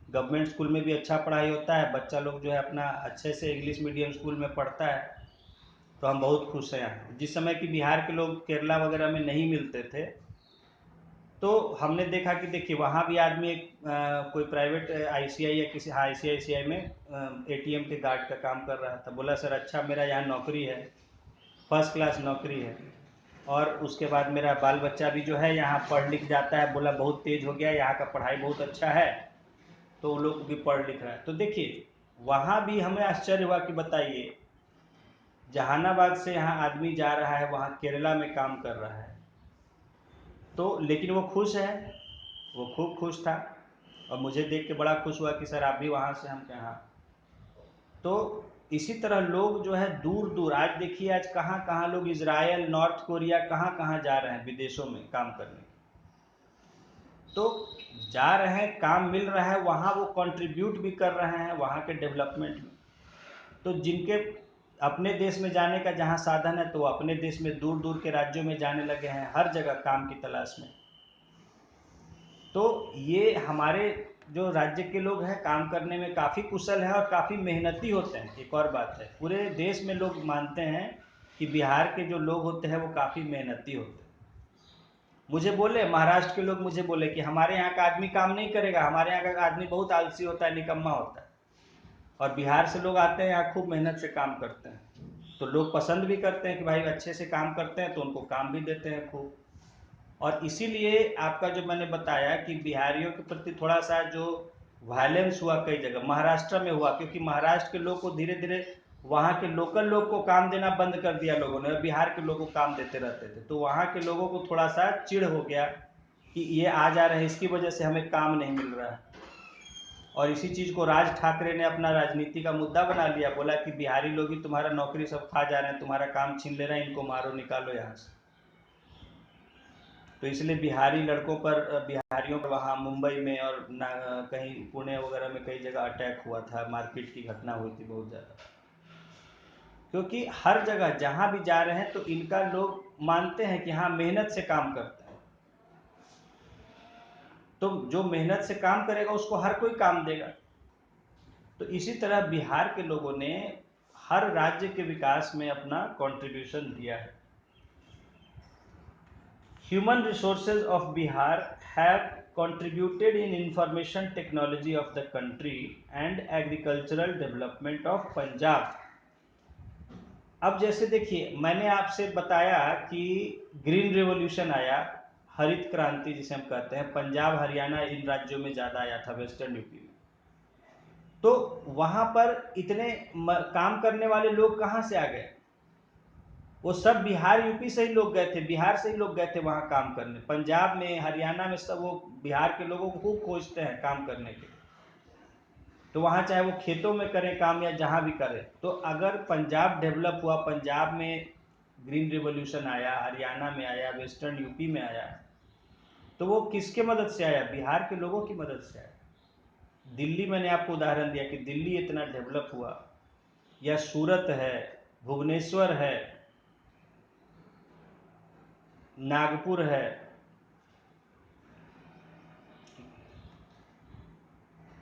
गवर्नमेंट स्कूल में भी अच्छा पढ़ाई होता है, बच्चा लोग जो है अपना अच्छे से इंग्लिश मीडियम स्कूल में पढ़ता है, तो हम बहुत खुश हैं यहाँ। जिस समय कि बिहार के लोग केरला वगैरह में नहीं मिलते थे, तो हमने देखा कि देखिए वहाँ भी आदमी कोई प्राइवेट आईसीआई या किसी आईसीआईसीआई में एटीएम के गार्ड का काम कर रहा था। बोला सर अच्छा मेरा यहाँ नौकरी है, फर्स्ट क्लास नौकरी है, और उसके बाद मेरा बाल बच्चा भी जो है यहाँ पढ़ लिख जाता है। बोला बहुत तेज हो गया, यहाँ का पढ़ाई बहुत अच्छा है, तो वो लोग भी पढ़ लिख रहा है। तो देखिए वहाँ भी हमें आश्चर्य हुआ कि बताइए, जहानाबाद से यहाँ आदमी जा रहा है, वहाँ केरला में काम कर रहा है, तो लेकिन वो खुश है, वो खूब खुश था, और मुझे देख के बड़ा खुश हुआ कि सर आप भी वहाँ से, हम कहाँ। तो इसी तरह लोग जो है दूर दूर, आज देखिए आज कहाँ कहाँ लोग इजराइल, नॉर्थ कोरिया, कहाँ कहाँ जा रहे हैं विदेशों में काम करने। तो जा रहे हैं, काम मिल रहा है, वहाँ वो कंट्रीब्यूट भी कर रहे हैं वहाँ के डेवलपमेंट में। तो जिनके अपने देश में जाने का जहाँ साधन है, तो वो अपने देश में दूर दूर के राज्यों में जाने लगे हैं, हर जगह काम की तलाश में। तो ये हमारे जो राज्य के लोग हैं काम करने में काफ़ी कुशल हैं और काफ़ी मेहनती होते हैं। एक और बात है, पूरे देश में लोग मानते हैं कि बिहार के जो लोग होते हैं वो काफ़ी मेहनती होते हैं। मुझे बोले, महाराष्ट्र के लोग मुझे बोले कि हमारे यहाँ का आदमी काम नहीं करेगा, हमारे यहाँ का आदमी बहुत आलसी होता है, निकम्मा होता है, और बिहार से लोग आते हैं यहाँ खूब मेहनत से काम करते हैं। तो लोग पसंद भी करते हैं कि भाई अच्छे से काम करते हैं, तो उनको काम भी देते हैं खूब। और इसीलिए आपका जो मैंने बताया कि बिहारियों के प्रति थोड़ा सा जो वायलेंस हुआ कई जगह, महाराष्ट्र में हुआ, क्योंकि महाराष्ट्र के लोग को धीरे धीरे वहाँ के लोकल लोग को काम देना बंद कर दिया लोगों ने, और बिहार के लोगों को काम देते रहते थे। तो वहाँ के लोगों को थोड़ा सा चिढ़ हो गया कि ये आ जा रहे हैं, इसकी वजह से हमें काम नहीं मिल रहा है। और इसी चीज़ को राज ठाकरे ने अपना राजनीति का मुद्दा बना लिया, बोला कि बिहारी लोग ही तुम्हारा नौकरी सब खा जा रहे हैं, तुम्हारा काम छीन ले रहे हैं, इनको मारो, निकालो यहाँ से। तो इसलिए बिहारी लड़कों पर, बिहारियों पर वहाँ मुंबई में और कहीं पुणे वगैरह में कई जगह अटैक हुआ था, मारपीट की घटना हुई थी बहुत ज़्यादा। क्योंकि हर जगह जहाँ भी जा रहे हैं तो इनका लोग मानते हैं कि हाँ मेहनत से काम करते हैं, तो जो मेहनत से काम करेगा उसको हर कोई काम देगा। तो इसी तरह बिहार के लोगों ने हर राज्य के विकास में अपना कंट्रीब्यूशन दिया है। Human resources of Bihar have contributed in information technology of the country and agricultural development of Punjab. अब जैसे देखिए मैंने आपसे बताया कि ग्रीन रेवोल्यूशन आया, हरित क्रांति जिसे हम कहते हैं, पंजाब हरियाणा इन राज्यों में ज़्यादा आया था, वेस्टर्न यूपी में। तो वहाँ पर इतने काम करने वाले लोग कहाँ से आ गए? वो सब बिहार यूपी से ही लोग गए थे, बिहार से ही लोग गए थे वहाँ काम करने। पंजाब में, हरियाणा में सब वो बिहार के लोगों को खूब खोजते हैं काम करने के। तो वहाँ चाहे वो खेतों में करें काम या जहाँ भी करें। तो अगर पंजाब डेवलप हुआ, पंजाब में ग्रीन रिवोल्यूशन आया, हरियाणा में आया, वेस्टर्न यूपी में आया, तो वो किसके मदद से आया? बिहार के लोगों की मदद से आया। दिल्ली मैंने आपको उदाहरण दिया कि दिल्ली इतना डेवलप हुआ, या सूरत है, भुवनेश्वर है, नागपुर है।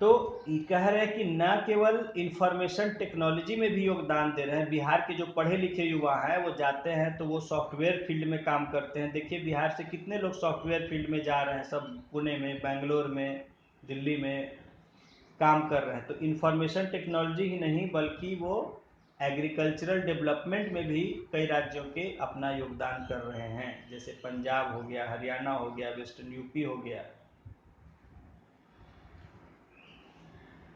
तो ये कह रहे हैं कि न केवल इंफॉर्मेशन टेक्नोलॉजी में भी योगदान दे रहे हैं, बिहार के जो पढ़े लिखे युवा हैं वो जाते हैं तो वो सॉफ्टवेयर फील्ड में काम करते हैं। देखिए बिहार से कितने लोग सॉफ्टवेयर फील्ड में जा रहे हैं, सब पुणे में, बेंगलोर में, दिल्ली में काम कर रहे हैं। तो इंफॉर्मेशन टेक्नोलॉजी ही नहीं बल्कि वो एग्रीकल्चरल डेवलपमेंट में भी कई राज्यों के अपना योगदान कर रहे हैं, जैसे पंजाब हो गया, हरियाणा हो गया, वेस्टर्न यूपी हो गया।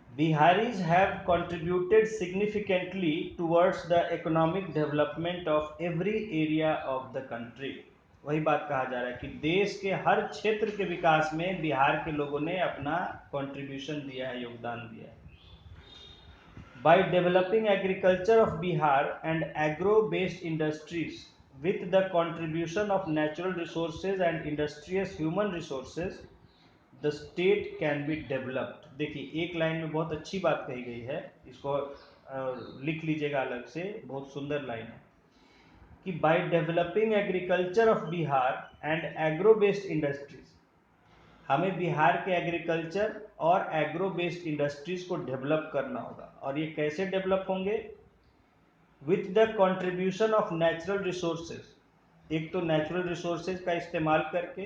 Biharis have contributed significantly towards the economic development of every area of the country। वही बात कहा जा रहा है कि देश के हर क्षेत्र के विकास में बिहार के लोगों ने अपना कंट्रीब्यूशन दिया है, योगदान दिया है। By developing agriculture of Bihar and agro-based industries with the contribution of natural resources and industrious human resources, the state can be developed। देखिए एक लाइन में बहुत अच्छी बात कही गई है, इसको लिख लीजिएगा अलग से, बहुत सुंदर लाइन है कि by developing agriculture of Bihar and agro-based industries, हमें बिहार के एग्रीकल्चर और एग्रो बेस्ड इंडस्ट्रीज को डेवलप करना होगा। और ये कैसे डेवलप होंगे? With the contribution of natural resources, एक तो नेचुरल रिसोर्सेज का इस्तेमाल करके,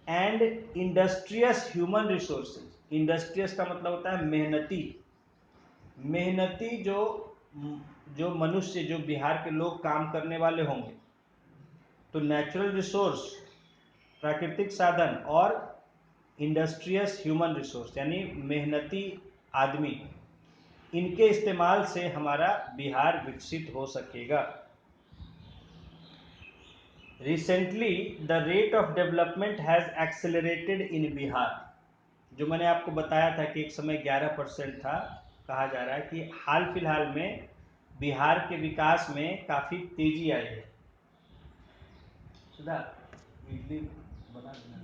and industrious human resources. Industrious का मतलब होता है मेहनती, मेहनती जो मनुष्य, जो बिहार के लोग काम करने वाले होंगे। तो नेचुरल रिसोर्स, प्राकृतिक साधन, और इंडस्ट्रियस ह्यूमन रिसोर्स यानी मेहनती आदमी, इनके इस्तेमाल से हमारा बिहार विकसित हो सकेगा। Recently the rate of development has accelerated in Bihar. जो मैंने आपको बताया था कि एक समय 11% था, कहा जा रहा है कि हाल फिलहाल में बिहार के विकास में काफ़ी तेजी आई है। सुधा इडली बना देना,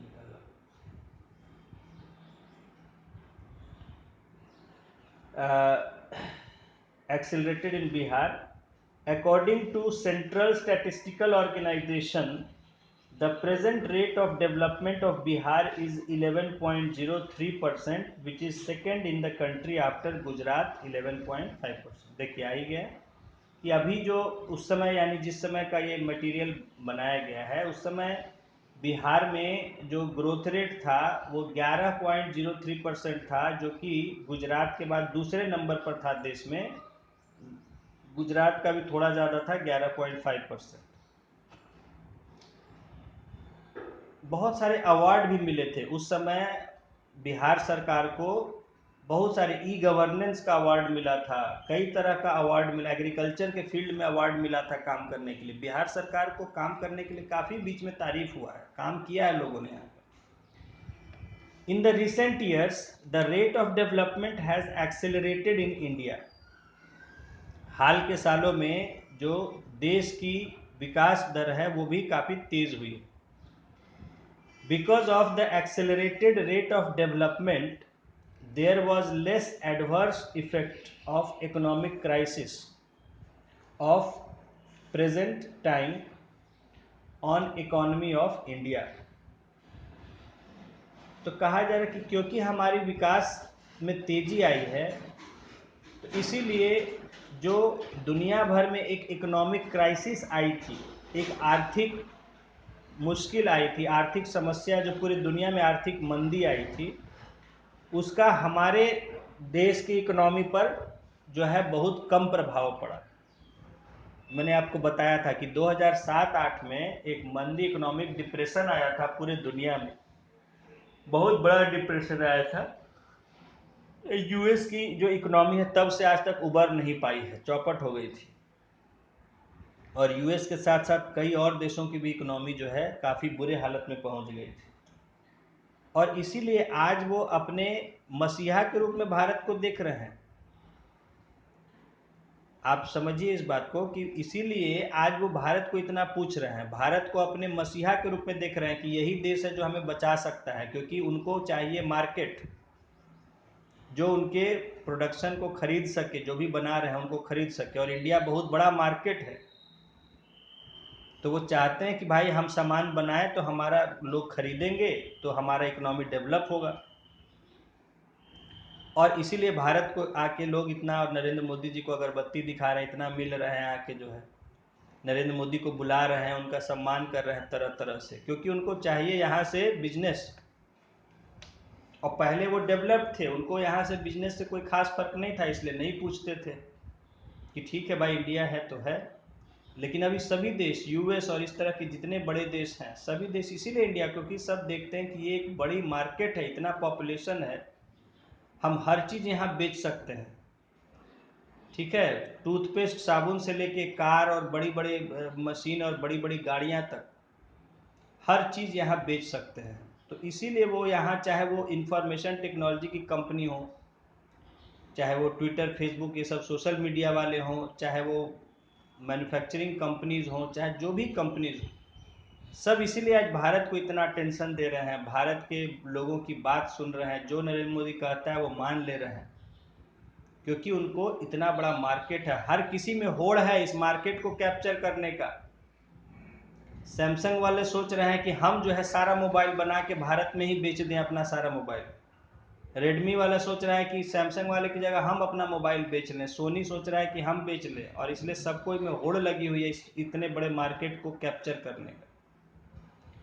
accelerated in Bihar. According to Central Statistical Organization, the present rate of development of Bihar is 11.03%, which is second in the country after Gujarat 11.5%। देखिए आ ही गया कि अभी जो उस समय यानी जिस समय का ये मटेरियल बनाया गया है, उस समय बिहार में जो ग्रोथ रेट था वो 11.03% था, जो कि गुजरात के बाद दूसरे नंबर पर था देश में। गुजरात का भी थोड़ा ज़्यादा था, 11.5%। बहुत सारे अवार्ड भी मिले थे उस समय बिहार सरकार को, बहुत सारे ई गवर्नेंस का अवार्ड मिला था, कई तरह का अवार्ड मिला, एग्रीकल्चर के फील्ड में अवार्ड मिला था काम करने के लिए। बिहार सरकार को काम करने के लिए काफ़ी बीच में तारीफ हुआ है, काम किया है लोगों ने यहाँ पर। In the recent years the rate of development has accelerated in India. हाल के सालों में जो देश की विकास दर है वो भी काफ़ी तेज हुई। Because of the accelerated rate of development there was less adverse effect of economic crisis of present time on economy of India। तो कहा जा रहा है कि क्योंकि हमारी विकास में तेजी आई है, तो इसीलिए जो दुनिया भर में एक इकोनॉमिक क्राइसिस आई थी, एक आर्थिक मुश्किल आई थी, आर्थिक समस्या, जो पूरी दुनिया में आर्थिक मंदी आई थी, उसका हमारे देश की इकोनॉमी पर जो है बहुत कम प्रभाव पड़ा। मैंने आपको बताया था कि 2007-8 में एक मंदी इकोनॉमिक डिप्रेशन आया था पूरे दुनिया में, बहुत बड़ा डिप्रेशन आया था। यूएस की जो इकोनॉमी है तब से आज तक उबर नहीं पाई है, चौपट हो गई थी। और यूएस के साथ साथ कई और देशों की भी इकोनॉमी जो है काफ़ी बुरे हालत में पहुंच गई थी। और इसीलिए आज वो अपने मसीहा के रूप में भारत को देख रहे हैं। आप समझिए इस बात को कि इसीलिए आज वो भारत को इतना पूछ रहे हैं, भारत को अपने मसीहा के रूप में देख रहे हैं कि यही देश है जो हमें बचा सकता है, क्योंकि उनको चाहिए मार्केट जो उनके प्रोडक्शन को खरीद सके, जो भी बना रहे हैं उनको खरीद सके। और इंडिया बहुत बड़ा मार्केट है, तो वो चाहते हैं कि भाई हम सामान बनाएं तो हमारा लोग खरीदेंगे, तो हमारा इकोनॉमी डेवलप होगा। और इसीलिए भारत को आके लोग इतना, और नरेंद्र मोदी जी को अगरबत्ती दिखा रहे हैं, इतना मिल रहे हैं आके, जो है नरेंद्र मोदी को बुला रहे हैं, उनका सम्मान कर रहे हैं तरह तरह से, क्योंकि उनको चाहिए यहाँ से बिजनेस। और पहले वो डेवलप थे, उनको यहाँ से बिजनेस से कोई खास फर्क नहीं था, इसलिए नहीं पूछते थे। कि ठीक है भाई इंडिया है तो है, लेकिन अभी सभी देश यूएस और इस तरह के जितने बड़े देश हैं सभी देश इसीलिए इंडिया, क्योंकि सब देखते हैं कि ये एक बड़ी मार्केट है, इतना पॉपुलेशन है, हम हर चीज़ यहाँ बेच सकते हैं। ठीक है, टूथपेस्ट साबुन से लेके कार और बड़ी बड़ी मशीन और बड़ी बड़ी गाड़ियाँ तक हर चीज़ यहाँ बेच सकते हैं। तो इसीलिए वो यहाँ, चाहे वो इंफॉर्मेशन टेक्नोलॉजी की कंपनी हो, चाहे वो ट्विटर फेसबुक ये सब सोशल मीडिया वाले हों, चाहे वो मैन्युफैक्चरिंग कंपनीज हों, चाहे जो भी कंपनीज हो, सब इसीलिए आज भारत को इतना अटेंशन दे रहे हैं, भारत के लोगों की बात सुन रहे हैं, जो नरेंद्र मोदी कहता है वो मान ले रहे हैं, क्योंकि उनको इतना बड़ा मार्केट है, हर किसी में होड़ है इस मार्केट को कैप्चर करने का। सैमसंग वाले सोच रहे हैं कि हम जो है सारा मोबाइल बना के भारत में ही बेच दें अपना सारा मोबाइल। रेडमी वाला सोच रहा है कि सैमसंग वाले की जगह हम अपना मोबाइल बेच लें। सोनी सोच रहा है कि हम बेच लें, और इसलिए सबको में होड़ लगी हुई है इस इतने बड़े मार्केट को कैप्चर करने का।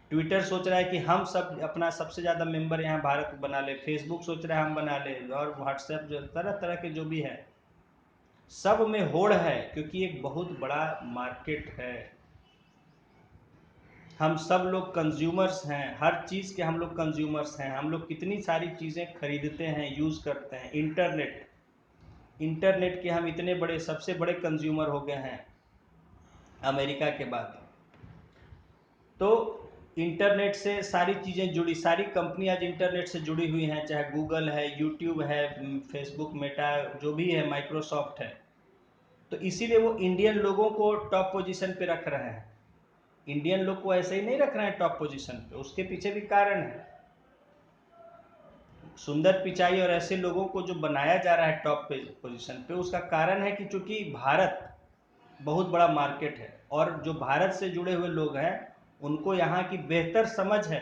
ट्विटर सोच रहा है कि हम सब अपना सबसे ज़्यादा मेंबर यहाँ भारत में बना ले, फेसबुक सोच रहा है हम बना ले, और व्हाट्सएप जो तरह तरह के जो भी है सब में होड़ है, क्योंकि एक बहुत बड़ा मार्केट है। हम सब लोग कंज्यूमर्स हैं, हर चीज़ के हम लोग कंज्यूमर्स हैं, हम लोग कितनी सारी चीज़ें खरीदते हैं, यूज़ करते हैं। इंटरनेट के हम इतने बड़े सबसे बड़े कंज्यूमर हो गए हैं अमेरिका के बाद। तो इंटरनेट से सारी चीज़ें जुड़ी, सारी कंपनी आज इंटरनेट से जुड़ी हुई हैं, चाहे गूगल है, यूट्यूब है, फेसबुक, मेटा जो भी है, माइक्रोसॉफ्ट है। तो इसीलिए वो इंडियन लोगों को टॉप पोजीशन पे रख रहे हैं। इंडियन लोग को ऐसे ही नहीं रख रहे हैं टॉप पोजीशन पे, उसके पीछे भी कारण है। सुंदर पिचाई और ऐसे लोगों को जो बनाया जा रहा है टॉप पोजीशन पे, उसका कारण है कि चूंकि भारत बहुत बड़ा मार्केट है, और जो भारत से जुड़े हुए लोग हैं उनको यहाँ की बेहतर समझ है,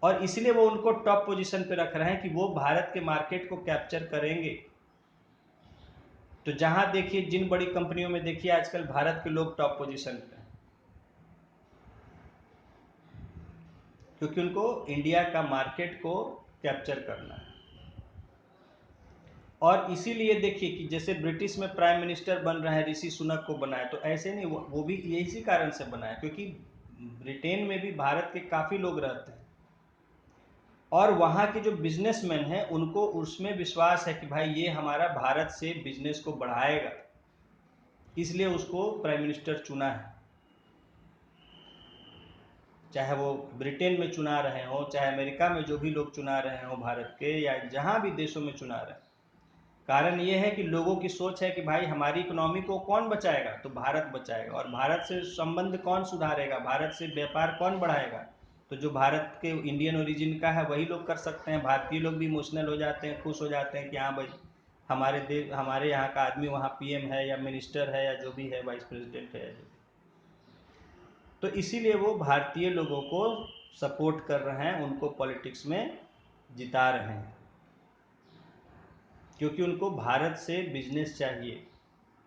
और इसलिए वो उनको टॉप पोजीशन पे रख रहे हैं कि वो भारत के मार्केट को कैप्चर करेंगे। तो जहां देखिए, जिन बड़ी कंपनियों में देखिए आजकल भारत के लोग टॉप पोजीशन पे, क्योंकि उनको इंडिया का मार्केट को कैप्चर करना है। और इसीलिए देखिए कि जैसे ब्रिटिश में प्राइम मिनिस्टर बन रहे हैं, ऋषि सुनक को बनाया, तो ऐसे नहीं, वो भी इसी कारण से बनाया, क्योंकि ब्रिटेन में भी भारत के काफ़ी लोग रहते हैं, और वहाँ के जो बिजनेसमैन हैं उनको उसमें विश्वास है कि भाई ये हमारा भारत से बिजनेस को बढ़ाएगा, इसलिए उसको प्राइम मिनिस्टर चुना है। चाहे वो ब्रिटेन में चुना रहे हो, चाहे अमेरिका में जो भी लोग चुना रहे हो भारत के, या जहाँ भी देशों में चुना रहे, कारण ये है कि लोगों की सोच है कि भाई हमारी इकोनॉमी को कौन बचाएगा, तो भारत बचाएगा, और भारत से संबंध कौन सुधारेगा, भारत से व्यापार कौन बढ़ाएगा, तो जो भारत के इंडियन ओरिजिन का है वही लोग कर सकते हैं। भारतीय लोग भी इमोशनल हो जाते हैं, खुश हो जाते हैं कि हाँ भाई हमारे देश, हमारे यहाँ का आदमी वहाँ पीएम है या मिनिस्टर है या जो भी है, वाइस प्रेसिडेंट है। तो इसीलिए वो भारतीय लोगों को सपोर्ट कर रहे हैं, उनको पॉलिटिक्स में जिता रहे हैं, क्योंकि उनको भारत से बिजनेस चाहिए।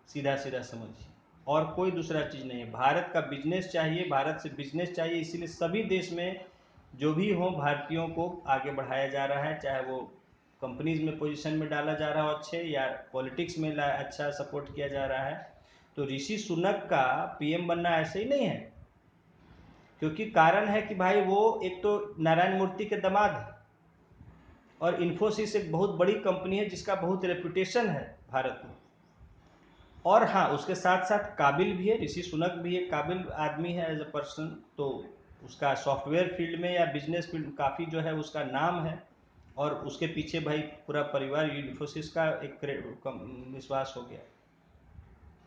सीधा सीधा समझिए, और कोई दूसरा चीज़ नहीं है, भारत का बिजनेस चाहिए, भारत से बिजनेस चाहिए। इसीलिए सभी देश में जो भी हो भारतीयों को आगे बढ़ाया जा रहा है, चाहे वो कंपनीज में पोजीशन में डाला जा रहा हो अच्छे, या पॉलिटिक्स में अच्छा सपोर्ट किया जा रहा है। तो ऋषि सुनक का पीएम बनना ऐसे ही नहीं है, क्योंकि कारण है कि भाई वो एक तो नारायण मूर्ति के दामाद है, और इन्फोसिस एक बहुत बड़ी कंपनी है जिसका बहुत रेपुटेशन है भारत में। और हाँ, उसके साथ साथ काबिल भी है, ऋषि सुनक भी एक काबिल आदमी है एज ए पर्सन। तो उसका सॉफ्टवेयर फील्ड में या बिजनेस फील्ड काफ़ी जो है उसका नाम है, और उसके पीछे भाई पूरा परिवार इन्फोसिस का एक विश्वास हो गया।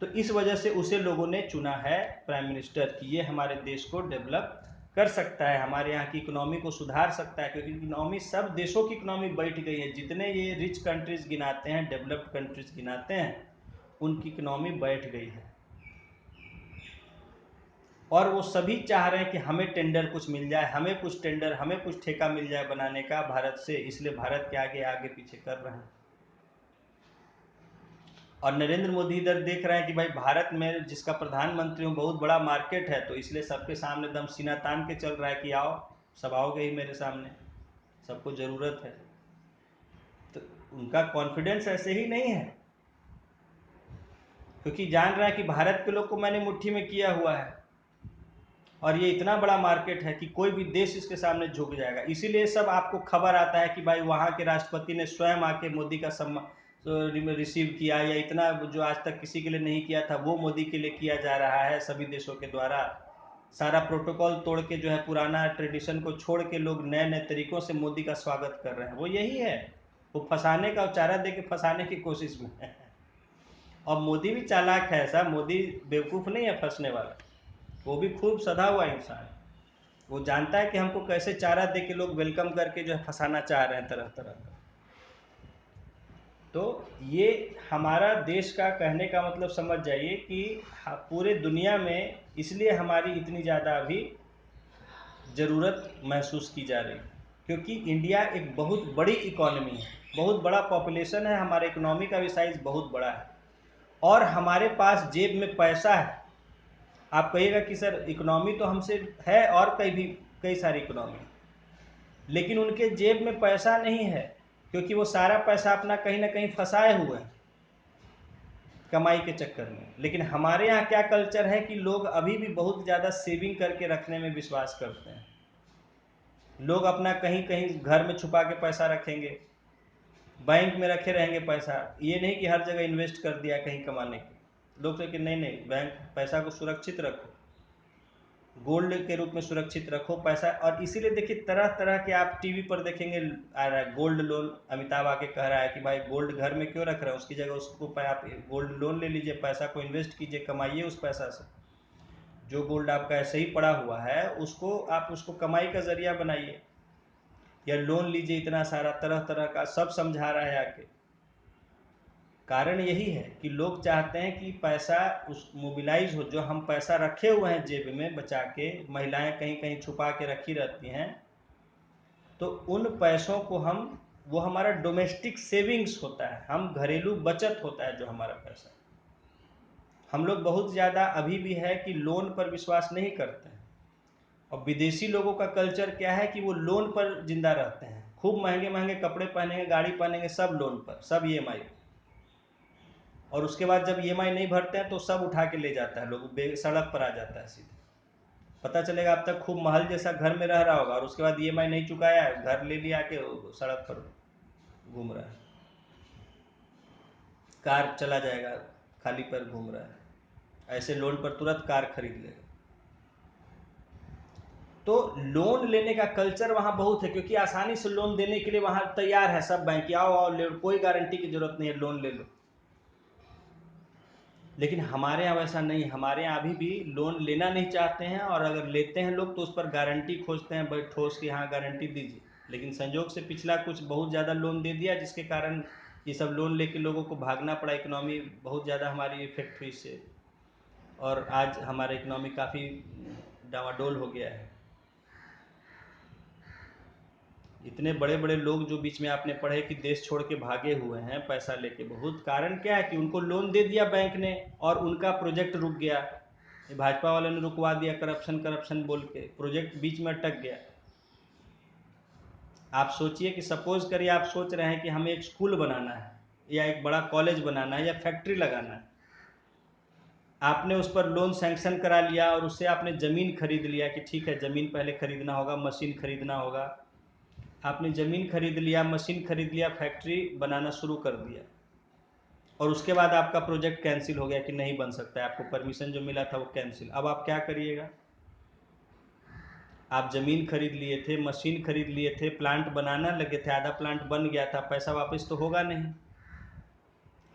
तो इस वजह से उसे लोगों ने चुना है प्राइम मिनिस्टर कि ये हमारे देश को डेवलप कर सकता है, हमारे यहाँ की इकोनॉमी को सुधार सकता है, क्योंकि इकोनॉमी सब देशों की इकोनॉमी बैठ गई है। जितने ये रिच कंट्रीज गिनाते हैं, डेवलप्ड कंट्रीज गिनाते हैं, उनकी इकोनॉमी बैठ गई है, और वो सभी चाह रहे हैं कि हमें टेंडर कुछ मिल जाए, हमें कुछ टेंडर, हमें कुछ ठेका मिल जाए बनाने का भारत से, इसलिए भारत के आगे आगे पीछे कर रहे हैं। और नरेंद्र मोदी इधर देख रहे हैं कि भाई भारत में जिसका प्रधानमंत्री हूँ बहुत बड़ा मार्केट है, तो इसलिए सबके सामने दम सीना तान के चल रहा है कि आओ, सब आओगे ही मेरे सामने, सबको ज़रूरत है। तो उनका कॉन्फिडेंस ऐसे ही नहीं है, क्योंकि जान रहा है कि भारत के लोग को मैंने मुट्ठी में किया हुआ है और ये इतना बड़ा मार्केट है कि कोई भी देश इसके सामने झुक जाएगा। इसीलिए सब आपको खबर आता है कि भाई वहाँ के राष्ट्रपति ने स्वयं आके मोदी का सम्मान रिसीव किया, या इतना जो आज तक किसी के लिए नहीं किया था वो मोदी के लिए किया जा रहा है सभी देशों के द्वारा। सारा प्रोटोकॉल तोड़ के जो है, पुराना ट्रेडिशन को छोड़ के लोग नए नए तरीकों से मोदी का स्वागत कर रहे हैं। वो यही है, वो फंसाने का, चारा दे के फंसाने की कोशिश में है। और मोदी भी चालाक है, ऐसा मोदी बेवकूफ़ नहीं है फंसने वाला, वो भी खूब सधा हुआ इंसान है। वो जानता है कि हमको कैसे चारा दे के लोग वेलकम करके जो है फंसाना चाह रहे हैं तरह तरह का। तो ये हमारा देश का कहने का मतलब समझ जाइए कि पूरे दुनिया में इसलिए हमारी इतनी ज़्यादा अभी ज़रूरत महसूस की जा रही है, क्योंकि इंडिया एक बहुत बड़ी इकोनॉमी है, बहुत बड़ा पॉपुलेशन है, हमारे इकोनॉमी का भी साइज़ बहुत बड़ा है और हमारे पास जेब में पैसा है। आप कहिएगा कि सर इकोनॉमी तो हमसे है और कई सारी इकोनॉमी, लेकिन उनके जेब में पैसा नहीं है, क्योंकि वो सारा पैसा अपना कहीं ना कहीं फंसाए हुए हैं कमाई के चक्कर में। लेकिन हमारे यहाँ क्या कल्चर है कि लोग अभी भी बहुत ज़्यादा सेविंग करके रखने में विश्वास करते हैं। लोग अपना कहीं कहीं घर में छुपा के पैसा रखेंगे, बैंक में रखे रहेंगे पैसा, ये नहीं कि हर जगह इन्वेस्ट कर दिया कहीं कमाने के। लोग कि नहीं नहीं, बैंक पैसा को सुरक्षित रखो, गोल्ड के रूप में सुरक्षित रखो पैसा। और इसीलिए देखिए तरह तरह के आप टीवी पर देखेंगे आ रहा है गोल्ड लोन। अमिताभ आके कह रहा है कि भाई गोल्ड घर में क्यों रख रहे हैं, उसकी जगह उसको आप गोल्ड लोन ले लीजिए, पैसा को इन्वेस्ट कीजिए, कमाइए उस पैसा से। जो गोल्ड आपका ऐसे ही पड़ा हुआ है उसको आप उसको कमाई का जरिया बनाइए, या लोन लीजिए इतना सारा, तरह तरह का सब समझा रहा है आके। कारण यही है कि लोग चाहते हैं कि पैसा उस मोबिलाइज हो, जो हम पैसा रखे हुए हैं जेब में बचा के, महिलाएं कहीं कहीं छुपा के रखी रहती हैं, तो उन पैसों को हम, वो हमारा डोमेस्टिक सेविंग्स होता है, हम घरेलू बचत होता है जो हमारा पैसा। हम लोग बहुत ज़्यादा अभी भी है कि लोन पर विश्वास नहीं करते हैं। और विदेशी लोगों का कल्चर क्या है कि वो लोन पर जिंदा रहते हैं, खूब महंगे महंगे कपड़े पहनेंगे, गाड़ी पहनेंगे, सब लोन पर, सब EMI पर। और उसके बाद जब EMI नहीं भरते हैं तो सब उठा के ले जाता है, लोग सड़क पर आ जाता है सीधे। पता चलेगा अब तक खूब महल जैसा घर में रह रहा होगा और उसके बाद EMI नहीं चुकाया है, घर ले लिया के सड़क पर घूम रहा है, कार चला जाएगा, खाली पैर घूम रहा है। ऐसे लोन पर तुरंत कार खरीद लेगा। तो लोन लेने का कल्चर वहाँ बहुत है, क्योंकि आसानी से लोन देने के लिए वहाँ तैयार है सब बैंक, आओ आओ ले, कोई गारंटी की जरूरत नहीं है, लोन ले लो। लेकिन हमारे यहाँ वैसा नहीं, हमारे यहाँ अभी भी लोन लेना नहीं चाहते हैं, और अगर लेते हैं लोग तो उस पर गारंटी खोजते हैं, भाई ठोस की हाँ गारंटी दीजिए। लेकिन संजोग से पिछला कुछ बहुत ज़्यादा लोन दे दिया, जिसके कारण ये सब लोन लेके लोगों को भागना पड़ा, इकोनॉमी बहुत ज़्यादा हमारी इफेक्ट हुई इससे, और आज हमारा इकोनॉमी काफ़ी डामाडोल हो गया है। इतने बड़े बड़े लोग जो बीच में आपने पढ़े कि देश छोड़ के भागे हुए हैं पैसा लेके, बहुत कारण क्या है कि उनको लोन दे दिया बैंक ने और उनका प्रोजेक्ट रुक गया। भाजपा वालों ने रुकवा दिया, करप्शन करप्शन बोल के प्रोजेक्ट बीच में अटक गया। आप सोचिए कि सपोज करिए आप सोच रहे हैं कि हमें एक स्कूल बनाना है, या एक बड़ा कॉलेज बनाना है, या फैक्ट्री लगाना है। आपने उस पर लोन सैंक्शन करा लिया और उससे आपने ज़मीन खरीद लिया कि ठीक है ज़मीन पहले खरीदना होगा, मशीन खरीदना होगा। आपने ज़मीन खरीद लिया, मशीन खरीद लिया, फैक्ट्री बनाना शुरू कर दिया, और उसके बाद आपका प्रोजेक्ट कैंसिल हो गया कि नहीं बन सकता है, आपको परमिशन जो मिला था वो कैंसिल। अब आप क्या करिएगा? आप ज़मीन खरीद लिए थे, मशीन खरीद लिए थे, प्लांट बनाना लगे थे, आधा प्लांट बन गया था, पैसा वापस तो होगा नहीं।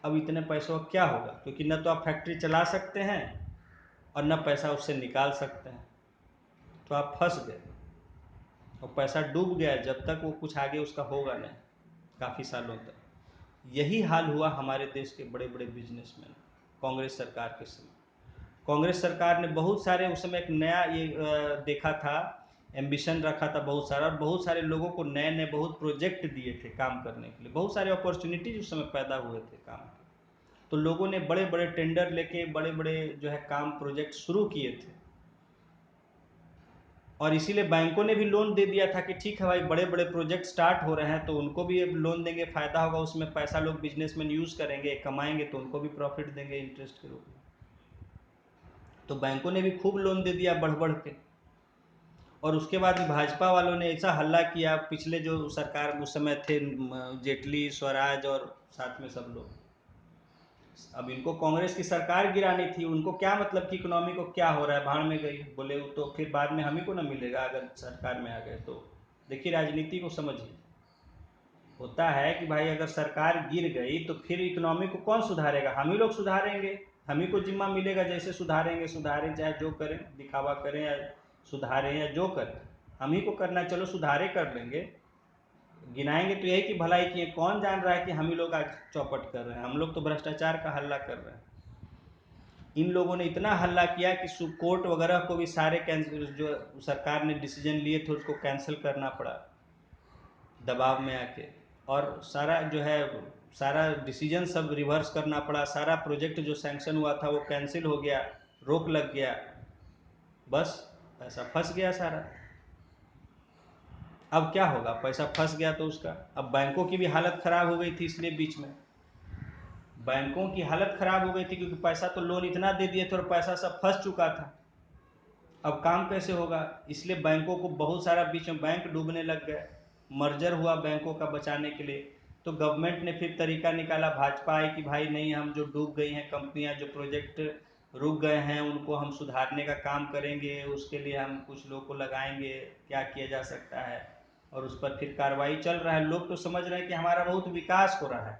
अब इतने पैसों का क्या होगा? क्योंकि न तो आप फैक्ट्री चला सकते हैं और न पैसा उससे निकाल सकते हैं, तो आप फंस गए और पैसा डूब गया, जब तक वो कुछ आगे उसका होगा नहीं, काफ़ी सालों तक। यही हाल हुआ हमारे देश के बड़े बड़े बिजनेसमैन कांग्रेस सरकार के समय। कांग्रेस सरकार ने बहुत सारे उस समय एक नया ये देखा था, एम्बिशन रखा था बहुत सारा, और बहुत सारे लोगों को नए नए बहुत प्रोजेक्ट दिए थे काम करने के लिए, बहुत सारे अपॉर्चुनिटीज उस समय पैदा हुए थे काम के। तो लोगों ने बड़े बड़े टेंडर लेके बड़े बड़े जो है काम प्रोजेक्ट शुरू किए थे। और इसीलिए बैंकों ने भी लोन दे दिया था कि ठीक है भाई, बड़े बड़े प्रोजेक्ट स्टार्ट हो रहे हैं तो उनको भी अब लोन देंगे, फ़ायदा होगा, उसमें पैसा लोग बिजनेसमैन यूज़ करेंगे, कमाएंगे, तो उनको भी प्रॉफिट देंगे इंटरेस्ट के रूप में। तो बैंकों ने भी खूब लोन दे दिया बढ़ बढ़ के। और उसके बाद भाजपा वालों ने ऐसा हल्ला किया, पिछले जो सरकार उस समय थे, जेटली, स्वराज और साथ में सब लोग, अब इनको कांग्रेस की सरकार गिरानी थी, उनको क्या मतलब कि इकोनॉमी को क्या हो रहा है, भाड़ में गई, बोले तो फिर बाद में हम ही को ना मिलेगा अगर सरकार में आ गए तो। देखिए राजनीति को समझिए, होता है कि भाई अगर सरकार गिर गई तो फिर इकोनॉमी को कौन सुधारेगा, हम ही लोग सुधारेंगे, हम ही को जिम्मा मिलेगा, जैसे सुधारेंगे, सुधारें चाहे जो करें, दिखावा करें या सुधारें या जो करें, हम ही को करना, चलो सुधारे कर लेंगे, गिनाएंगे तो यही कि भलाई किए, कौन जान रहा है कि हम ही लोग आज चौपट कर रहे हैं, हम लोग तो भ्रष्टाचार का हल्ला कर रहे हैं। इन लोगों ने इतना हल्ला किया कि कोर्ट वगैरह को भी सारे कैंसिल, जो सरकार ने डिसीजन लिए थे उसको कैंसिल करना पड़ा दबाव में आके, और सारा जो है सारा डिसीजन सब रिवर्स करना पड़ा, सारा प्रोजेक्ट जो सैंक्शन हुआ था वो कैंसिल हो गया, रोक लग गया, बस पैसा फंस गया सारा। अब क्या होगा, पैसा फंस गया तो उसका, अब बैंकों की भी हालत ख़राब हो गई थी, इसलिए बीच में बैंकों की हालत ख़राब हो गई थी क्योंकि पैसा तो लोन इतना दे दिए थे और पैसा सब फंस चुका था, अब काम कैसे होगा, इसलिए बैंकों को बहुत सारा बीच में बैंक डूबने लग गए, मर्जर हुआ बैंकों का बचाने के लिए, तो गवर्नमेंट ने फिर तरीका निकाला, भाजपा आई कि भाई नहीं, हम जो डूब गई हैं कंपनियां, जो प्रोजेक्ट रुक गए हैं उनको हम सुधारने का काम करेंगे, उसके लिए हम कुछ लोग को लगाएंगे, क्या किया जा सकता है, और उस पर फिर कार्रवाई चल रहा है। लोग तो समझ रहे हैं कि हमारा बहुत विकास हो रहा है,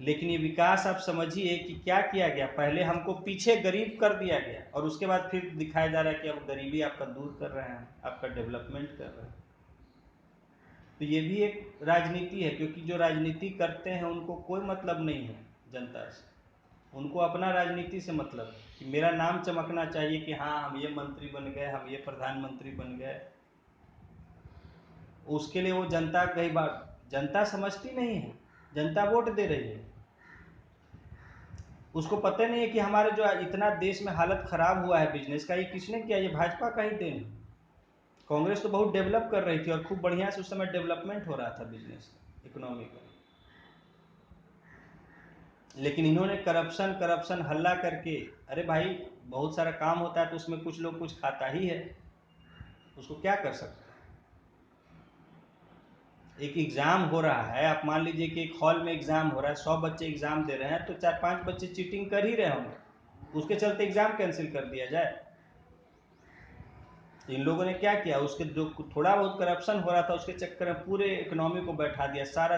लेकिन ये विकास आप समझिए कि क्या किया गया, पहले हमको पीछे गरीब कर दिया गया और उसके बाद फिर दिखाया जा रहा है कि अब गरीबी आपका दूर कर रहे हैं, आपका डेवलपमेंट कर रहे हैं। तो ये भी एक राजनीति है, क्योंकि जो राजनीति करते हैं उनको कोई मतलब नहीं है जनता से, उनको अपना राजनीति से मतलब है कि मेरा नाम चमकना चाहिए कि हाँ हम ये मंत्री बन गए, हम ये प्रधानमंत्री बन गए, उसके लिए वो जनता, कई बार जनता समझती नहीं है, जनता वोट दे रही है, उसको पता नहीं है कि हमारे जो इतना देश में हालत खराब हुआ है बिजनेस का, ये किसने किया, ये भाजपा का ही देन है। कांग्रेस तो बहुत डेवलप कर रही थी और खूब बढ़िया से उस समय डेवलपमेंट हो रहा था बिजनेस इकोनॉमी का, लेकिन इन्होंने करप्शन करप्शन हल्ला करके, अरे भाई बहुत सारा काम होता है तो उसमें कुछ लोग कुछ खाता ही है, उसको क्या कर सकते हैं। एक एग्ज़ाम हो रहा है, आप मान लीजिए कि एक हॉल में एग्ज़ाम हो रहा है, 100 बच्चे एग्ज़ाम दे रहे हैं तो 4-5 बच्चे चीटिंग कर ही रहे होंगे, उसके चलते एग्ज़ाम कैंसिल कर दिया जाए। इन लोगों ने क्या किया, उसके जो थोड़ा बहुत करप्शन हो रहा था उसके चक्कर में पूरे इकोनॉमी को बैठा दिया, सारा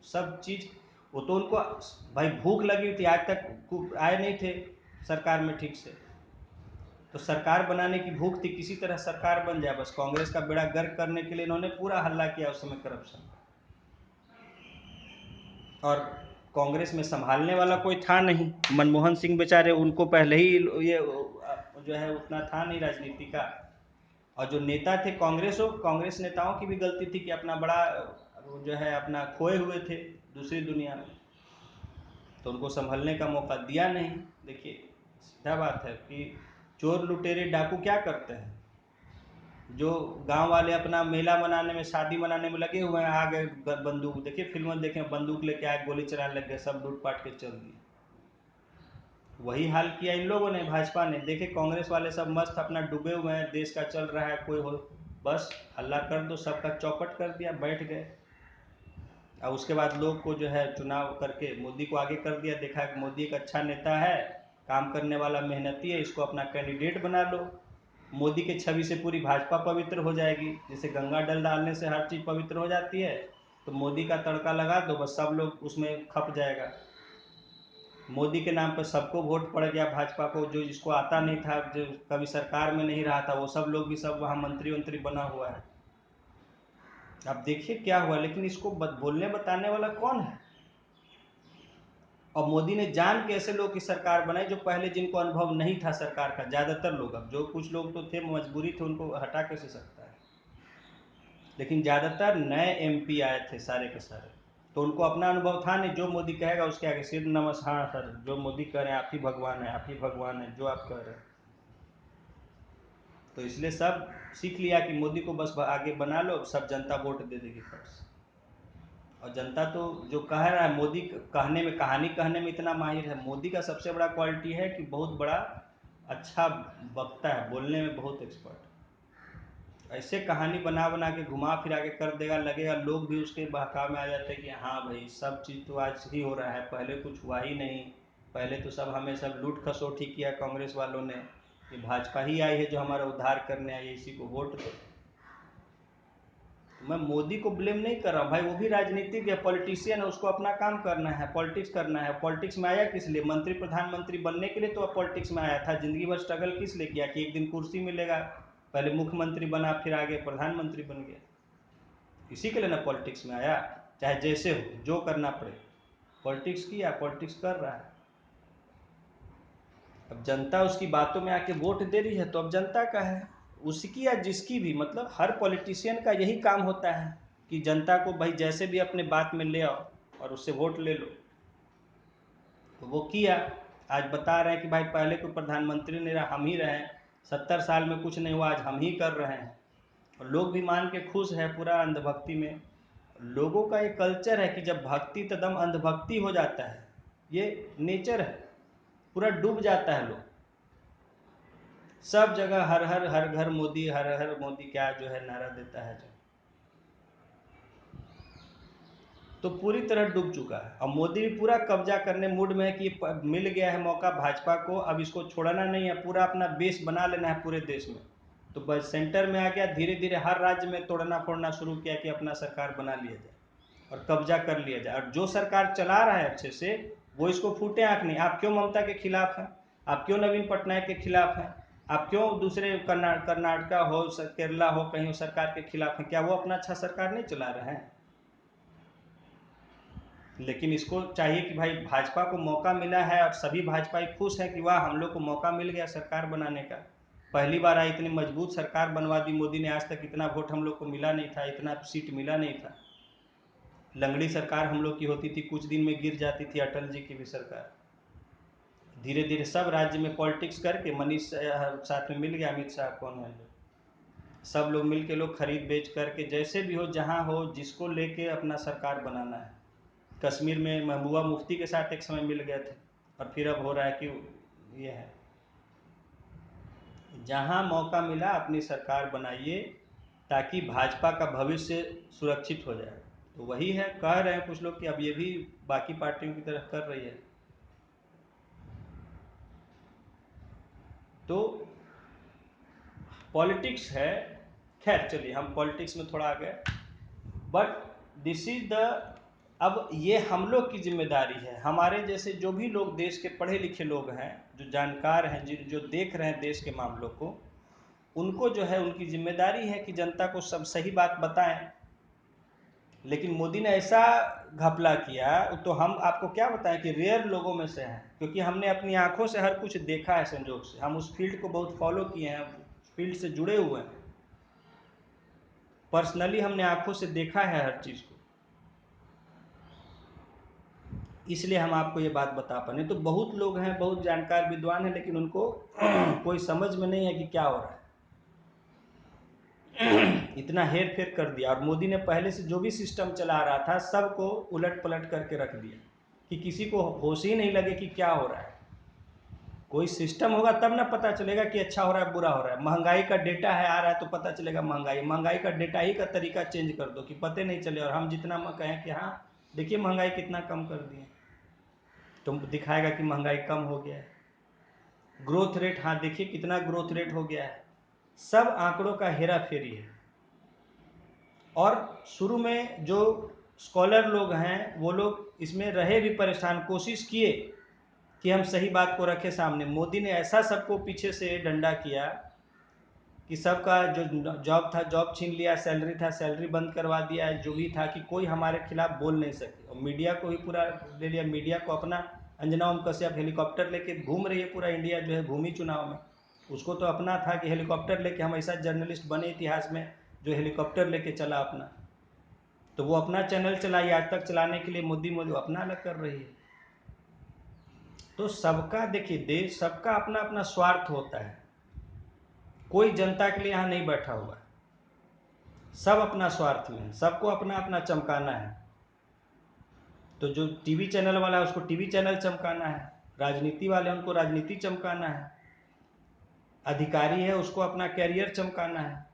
सब चीज़, वो तो उनको भाई भूख लगी हुई थी, आज तक आए नहीं थे सरकार में ठीक से, तो सरकार बनाने की भूख थी, किसी तरह सरकार बन जाए, बस कांग्रेस का बेड़ा गर्क करने के लिए इन्होंने पूरा हल्ला किया उस समय करप्शन, और कांग्रेस में संभालने वाला कोई था नहीं, मनमोहन सिंह बेचारे, उनको पहले ही ये जो है उतना था नहीं राजनीति का, और जो नेता थे कांग्रेस नेताओं की भी गलती थी कि अपना बड़ा जो है अपना खोए हुए थे दूसरी दुनिया में, तो उनको संभलने का मौका दिया नहीं। देखिए सीधा बात है कि चोर लुटेरे डाकू क्या करते हैं, जो गांव वाले अपना मेला मनाने में, शादी मनाने में लगे हुए हैं, आ गए बंदूक, देखिए फिल्म देखें, बंदूक लेके आए, गोली चलाने लग गए, सब लूटपाट के चल दिए, वही हाल किया इन लोगों ने, भाजपा ने। देखे कांग्रेस वाले सब मस्त अपना डूबे हुए हैं, देश का चल रहा है, कोई हो बस हल्ला कर दो, सबका चौपट कर दिया, बैठ गए, और उसके बाद लोग को जो है चुनाव करके मोदी को आगे कर दिया, देखा कि मोदी एक अच्छा नेता है, काम करने वाला, मेहनती है, इसको अपना कैंडिडेट बना लो, मोदी के छवि से पूरी भाजपा पवित्र हो जाएगी, जैसे गंगा जल डालने से हर चीज़ पवित्र हो जाती है, तो मोदी का तड़का लगा दो, बस सब लोग उसमें खप जाएगा। मोदी के नाम पर सबको वोट पड़ गया भाजपा को, जो जिसको आता नहीं था, जो कभी सरकार में नहीं रहा था, वो सब लोग भी सब वहाँ मंत्री वंत्री बना हुआ है। अब देखिए क्या हुआ, लेकिन इसको बोलने बताने वाला कौन है, और मोदी ने जान के ऐसे लोग की सरकार बनाई जो पहले जिनको अनुभव नहीं था सरकार का, ज़्यादातर लोग, अब जो कुछ लोग तो थे मजबूरी थे, उनको हटा कैसे सकता है, लेकिन ज़्यादातर नए एमपी आए थे सारे के सारे, तो उनको अपना अनुभव था नहीं, जो मोदी कहेगा उसके आगे सिर नमस्कार, हाँ सर जो मोदी कह रहे हैं आप ही भगवान है, आप ही भगवान है, जो आप कह रहे हैं। तो इसलिए सब सीख लिया कि मोदी को बस आगे बना लो, सब जनता वोट दे देगी फट से। और जनता तो जो कह रहा है, मोदी कहने में, कहानी कहने में इतना माहिर है। मोदी का सबसे बड़ा क्वालिटी है कि बहुत बड़ा अच्छा वक्ता है, बोलने में बहुत एक्सपर्ट। ऐसे कहानी बना बना के घुमा फिरा के कर देगा, लगेगा लोग भी उसके बहकाव में आ जाते हैं कि हाँ भाई सब चीज़ तो आज ही हो रहा है, पहले कुछ हुआ ही नहीं। पहले तो सब हमें सब लूट खसोटी किया कांग्रेस वालों ने, ये भाजपा ही आई है जो हमारा उद्धार करने आई है, इसी को वोट दो। मैं मोदी को ब्लेम नहीं कर रहा हूँ भाई, वो भी राजनीतिक है, पॉलिटिशियन है, उसको अपना काम करना है, पॉलिटिक्स करना है। पॉलिटिक्स में आया किस लिए? मंत्री प्रधानमंत्री बनने के लिए तो पॉलिटिक्स में आया था। जिंदगी भर स्ट्रगल किस लिए किया? कि एक दिन कुर्सी मिलेगा, पहले मुख्यमंत्री बना, फिर आगे प्रधानमंत्री बन गया। इसी के लिए ना पॉलिटिक्स में आया, चाहे जैसे हो, जो करना पड़े। पॉलिटिक्स किया, पॉलिटिक्स कर रहा है। अब जनता उसकी बातों में आके वोट दे रही है, तो अब जनता का है, उसकी या जिसकी भी, मतलब हर पॉलिटिशियन का यही काम होता है कि जनता को भाई जैसे भी अपने बात में ले आओ और उससे वोट ले लो। तो वो किया। आज बता रहे हैं कि भाई पहले कोई प्रधानमंत्री नहीं रहा, हम ही रहे, 70 साल में कुछ नहीं हुआ, आज हम ही कर रहे हैं। और लोग भी मान के खुश है पूरा अंधभक्ति में। लोगों का एक कल्चर है कि जब भक्ति तदम अंधभक्ति हो जाता है, ये नेचर है, पूरा डूब जाता है लोग। सब जगह हर हर हर घर मोदी, हर हर मोदी क्या जो है नारा देता है जो, तो पूरी तरह डूब चुका है। और मोदी भी पूरा कब्जा करने मूड में है कि मिल गया है मौका भाजपा को, अब इसको छोड़ना नहीं है, पूरा अपना बेस बना लेना है पूरे देश में। तो बस सेंटर में आ गया, धीरे धीरे हर राज्य में तोड़ना फोड़ना शुरू किया कि अपना सरकार बना लिया जाए और कब्जा कर लिया जाए। और जो सरकार चला रहा है अच्छे से, वो इसको फूटे आंख नहीं। आप क्यों ममता के खिलाफ हैं? आप क्यों नवीन पटनायक के खिलाफ हैं? आप क्यों दूसरे कर्नाटका हो, केरला हो, कहीं सरकार के खिलाफ हैं? क्या वो अपना अच्छा सरकार नहीं चला रहे हैं? लेकिन इसको चाहिए कि भाई भाजपा को मौका मिला है और सभी भाजपाई खुश हैं कि वाह हम लोग को मौका मिल गया सरकार बनाने का। पहली बार आई, इतनी मजबूत सरकार बनवा दी मोदी ने। आज तक इतना वोट हम लोग को मिला नहीं था, इतना सीट मिला नहीं था। लंगड़ी सरकार हम लोग की होती थी, कुछ दिन में गिर जाती थी अटल जी की भी सरकार। धीरे धीरे सब राज्य में पॉलिटिक्स करके, मनीष साथ में मिल गया, अमित शाह कौन है, सब लोग मिल के लोग खरीद बेच करके, जैसे भी हो जहाँ हो, जिसको लेके अपना सरकार बनाना है। कश्मीर में महबूबा मुफ्ती के साथ एक समय मिल गए थे, और फिर अब हो रहा है कि ये है, जहाँ मौका मिला अपनी सरकार बनाइए ताकि भाजपा का भविष्य सुरक्षित हो जाए। तो वही है, कह रहे हैं कुछ लोग कि अब ये भी बाकी पार्टियों की तरह कर रही है। तो पॉलिटिक्स है, खैर चलिए हम पॉलिटिक्स में थोड़ा आ गए, बट दिस इज द, अब ये हम लोग की जिम्मेदारी है, हमारे जैसे जो भी लोग देश के पढ़े लिखे लोग हैं, जो जानकार हैं, जो देख रहे हैं देश के मामलों को, उनको जो है उनकी जिम्मेदारी है कि जनता को सब सही बात बताएं। लेकिन मोदी ने ऐसा घपला किया, तो हम आपको क्या बताएं कि रेयर लोगों में से हैं, क्योंकि हमने अपनी आंखों से हर कुछ देखा है, संजोग से हम उस फील्ड को बहुत फॉलो किए हैं, फील्ड से जुड़े हुए हैं, पर्सनली हमने आंखों से देखा है हर चीज़ को, इसलिए हम आपको ये बात बता पा रहे। तो बहुत लोग हैं, बहुत जानकार विद्वान हैं, लेकिन उनको कोई समझ में नहीं है कि क्या हो रहा है। इतना हेर फेर कर दिया, और मोदी ने पहले से जो भी सिस्टम चला रहा था सबको उलट पलट करके रख दिया कि किसी को होश ही नहीं लगे कि क्या हो रहा है। कोई सिस्टम होगा तब ना पता चलेगा कि अच्छा हो रहा है बुरा हो रहा है। महंगाई का डेटा है, आ रहा है तो पता चलेगा महंगाई का डेटा ही का तरीका चेंज कर दो कि पते नहीं चले, और हम जितना कहें कि हाँ देखिए महंगाई कितना कम कर दिए, तो दिखाएगा कि महंगाई कम हो गया है। ग्रोथ रेट, हाँ देखिए कितना ग्रोथ रेट हो गया है। सब आंकड़ों का हेरा फेरी है। और शुरू में जो स्कॉलर लोग हैं वो लोग इसमें रहे भी परेशान, कोशिश किए कि हम सही बात को रखें सामने। मोदी ने ऐसा सबको पीछे से डंडा किया कि सबका जो जॉब था जॉब छीन लिया, सैलरी था सैलरी बंद करवा दिया, जो भी था कि कोई हमारे खिलाफ बोल नहीं सके। और मीडिया को ही पूरा ले लिया, मीडिया को अपना, अंजना ओम कश्यप हेलीकॉप्टर लेके घूम रही है पूरा इंडिया जो है भूमि चुनाव में, उसको तो अपना था कि हेलीकॉप्टर लेके, हम ऐसा जर्नलिस्ट बने इतिहास में जो हेलीकॉप्टर लेके चला अपना, तो वो अपना चैनल चलाई, आज तक चलाने के लिए मोदी अपना अलग कर रही है। तो सबका देखिए, देश सबका अपना अपना स्वार्थ होता है, कोई जनता के लिए यहाँ नहीं बैठा हुआ है। सब अपना स्वार्थ में है, सबको अपना अपना चमकाना है। तो जो टीवी चैनल वाला है उसको टीवी चैनल चमकाना है, राजनीति वाले उनको राजनीति चमकाना है, अधिकारी है उसको अपना कैरियर चमकाना है।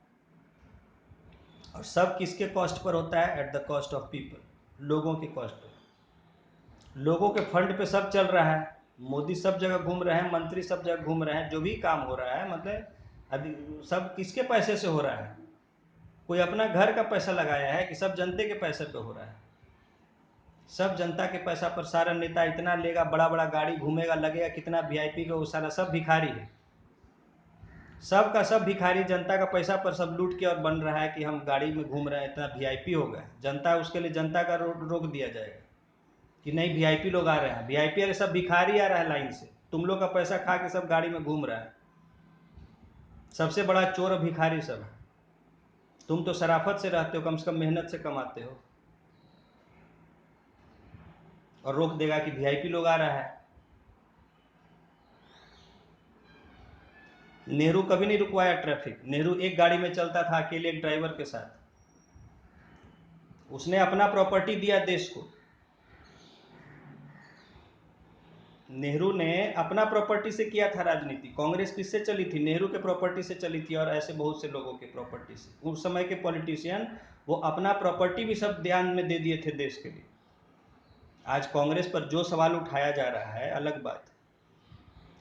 और सब किसके कॉस्ट पर होता है? At the cost of people, लोगों के कॉस्ट पर। लोगों के फंड पे सब चल रहा है। मोदी सब जगह घूम रहे हैं, मंत्री सब जगह घूम रहे हैं, जो भी काम हो रहा है मतलब सब किसके पैसे से हो रहा है? कोई अपना घर का पैसा लगाया है कि सब जनता के पैसे पे हो रहा है? सब जनता के पैसा पर सारा नेता इतना लेगा, बड़ा बड़ा गाड़ी घूमेगा, लगेगा कितना वीआईपी का, वो सारा सब भिखारी है। सब का सब भिखारी जनता का पैसा पर सब लूट के और बन रहा है कि हम गाड़ी में घूम रहे हैं, इतना वीआईपी हो गए। जनता उसके लिए जनता का रोक दिया जाएगा कि नहीं वीआईपी लोग आ रहे हैं। वीआईपी वाले सब भिखारी आ रहा है लाइन से, तुम लोग का पैसा खा के सब गाड़ी में घूम रहा है। सबसे बड़ा चोर और भिखारी सब है। तुम तो शराफत से रहते हो, कम से कम मेहनत से कमाते हो। और रोक देगा कि वीआईपी लोग आ रहा है। नेहरू कभी नहीं रुकवाया ट्रैफिक। नेहरू एक गाड़ी में चलता था अकेले, एक ड्राइवर के साथ। उसने अपना प्रॉपर्टी दिया देश को। नेहरू ने अपना प्रॉपर्टी से किया था राजनीति। कांग्रेस किससे चली थी? नेहरू के प्रॉपर्टी से चली थी, और ऐसे बहुत से लोगों के प्रॉपर्टी से। उस समय के पॉलिटिशियन वो अपना प्रॉपर्टी भी सब ध्यान में दे दिए थे देश के लिए। आज कांग्रेस पर जो सवाल उठाया जा रहा है अलग बात,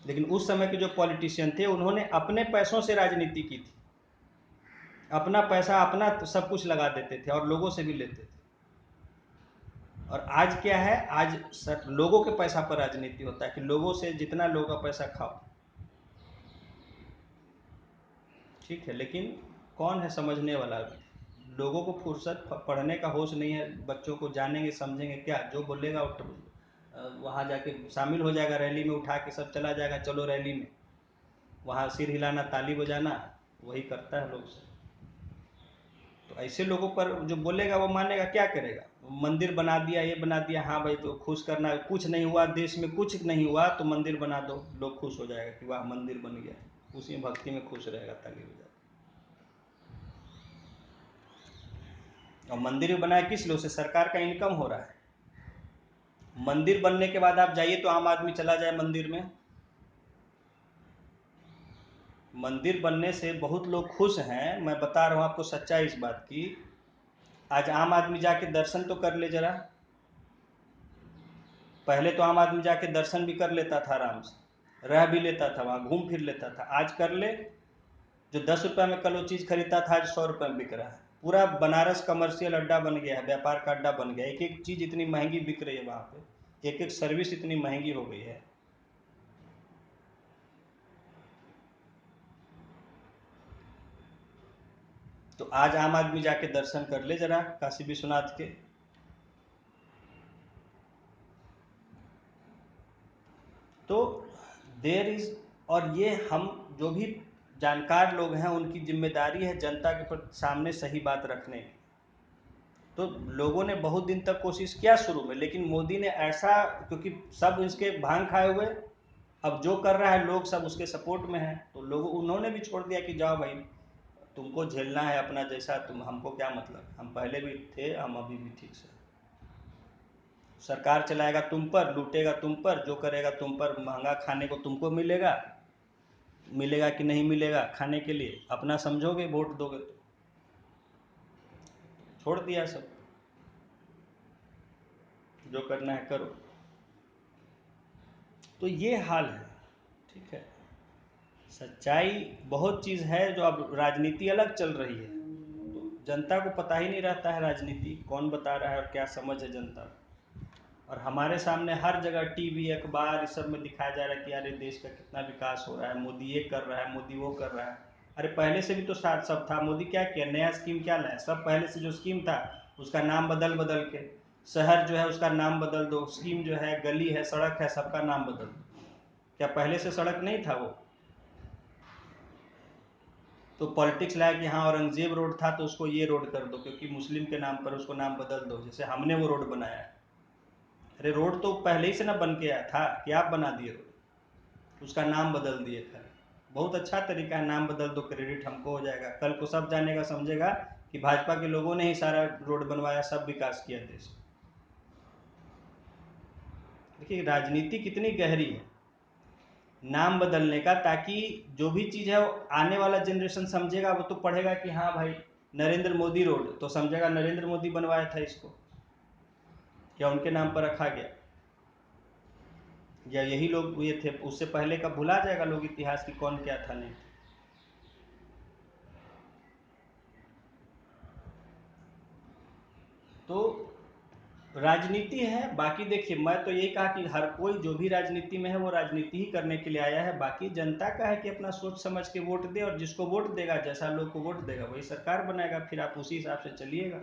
लेकिन उस समय के जो पॉलिटिशियन थे उन्होंने अपने पैसों से राजनीति की थी। अपना पैसा अपना सब कुछ लगा देते थे और लोगों से भी लेते थे। और आज क्या है? आज लोगों के पैसा पर राजनीति होता है कि लोगों से जितना लोगों का पैसा खाओ। ठीक है, लेकिन कौन है समझने वाला? लोगों को फुर्सत, पढ़ने का होश नहीं है। बच्चों को जानेंगे समझेंगे क्या? जो बोलेगा वहाँ जाके शामिल हो जाएगा, रैली में उठा के सब चला जाएगा, चलो रैली में। वहाँ सिर हिलाना, ताली बजाना, वही करता है लोग से। तो ऐसे लोगों पर जो बोलेगा वो मानेगा, क्या करेगा? मंदिर बना दिया, ये बना दिया, हाँ भाई तो खुश करना है। कुछ नहीं हुआ देश में, कुछ नहीं हुआ तो मंदिर बना दो, लोग खुश हो जाएगा कि वाह मंदिर बन गया, उसी में भक्ति में खुश रहेगा, ताली बजा। और मंदिर भी बनाया किस लिए? उससे सरकार का इनकम हो रहा है। मंदिर बनने के बाद आप जाइए तो आम आदमी चला जाए मंदिर में। मंदिर बनने से बहुत लोग खुश हैं, मैं बता रहा हूँ आपको सच्चाई इस बात की। आज आम आदमी जाके दर्शन तो कर ले जरा। पहले तो आम आदमी जाके दर्शन भी कर लेता था, आराम से रह भी लेता था, वहाँ घूम फिर लेता था। आज कर ले, जो 10 रुपये में कल वो चीज़ खरीदता था आज 100 रुपये में बिक रहा है। पूरा बनारस कमर्शियल अड्डा बन गया है, व्यापार का अड्डा बन गया। एक एक चीज़ इतनी महंगी बिक रही है वहाँ पे, एक एक सर्विस इतनी महंगी हो गई है। तो आज आम आदमी जाके दर्शन कर ले जरा काशी विश्वनाथ के। तो देयर इज, और ये हम जो भी जानकार लोग हैं उनकी जिम्मेदारी है जनता के सामने सही बात रखने की। तो लोगों ने बहुत दिन तक कोशिश किया शुरू में, लेकिन मोदी ने ऐसा, क्योंकि सब इसके भांग खाए हुए, अब जो कर रहा है लोग सब उसके सपोर्ट में है, तो लोग उन्होंने भी छोड़ दिया कि जाओ भाई तुमको झेलना है अपना जैसा, तुम हमको क्या मतलब, हम पहले भी थे, हम अभी भी ठीक से। सरकार चलाएगा तुम पर, लूटेगा तुम पर, जो करेगा तुम पर। महंगा खाने को तुमको मिलेगा, मिलेगा कि नहीं मिलेगा खाने के लिए अपना समझोगे, वोट दोगे तो। छोड़ दिया सब, जो करना है करो। तो ये हाल है। ठीक है, सच्चाई बहुत चीज़ है जो अब राजनीति अलग चल रही है, तो जनता को पता ही नहीं रहता है राजनीति कौन बता रहा है और क्या समझ है जनता को। और हमारे सामने हर जगह टीवी अखबार इस सब में दिखाया जा रहा है कि अरे देश का कितना विकास हो रहा है, मोदी ये कर रहा है, मोदी वो कर रहा है। अरे पहले से भी तो साथ सब था। मोदी क्या किया? नया स्कीम क्या लाया? सब पहले से जो स्कीम था उसका नाम बदल बदल के, शहर जो है उसका नाम बदल दो, स्कीम जो है, गली है, सड़क है, सबका नाम बदल दो। क्या पहले से सड़क नहीं था वो? तो पॉलिटिक्स लाया कि हाँ औरंगजेब रोड था तो उसको ये रोड कर दो, क्योंकि मुस्लिम के नाम पर उसको नाम बदल दो, जैसे हमने वो रोड बनाया है। अरे रोड तो पहले ही से ना बन के आया था कि आप बना दिए रोड, उसका नाम बदल दिए खाली। बहुत अच्छा तरीका है, नाम बदल दो, क्रेडिट हमको हो जाएगा, कल को सब जानेगा समझेगा कि भाजपा के लोगों ने ही सारा रोड बनवाया, सब विकास किया देश। देखिए राजनीति कितनी गहरी है नाम बदलने का, ताकि जो भी चीज़ है वो आने वाला जनरेशन समझेगा, वो तो पढ़ेगा कि हाँ भाई नरेंद्र मोदी रोड, तो समझेगा नरेंद्र मोदी बनवाया था इसको, या उनके नाम पर रखा गया, या यही लोग ये थे, उससे पहले का भुला जाएगा लोग इतिहास की कौन क्या था नहीं। तो राजनीति है। बाकी देखिए मैं तो यही कहा कि हर कोई जो भी राजनीति में है वो राजनीति ही करने के लिए आया है, बाकी जनता का है कि अपना सोच समझ के वोट दे, और जिसको वोट देगा, जैसा लोग को वोट देगा वही सरकार बनाएगा, फिर आप उसी हिसाब से चलिएगा।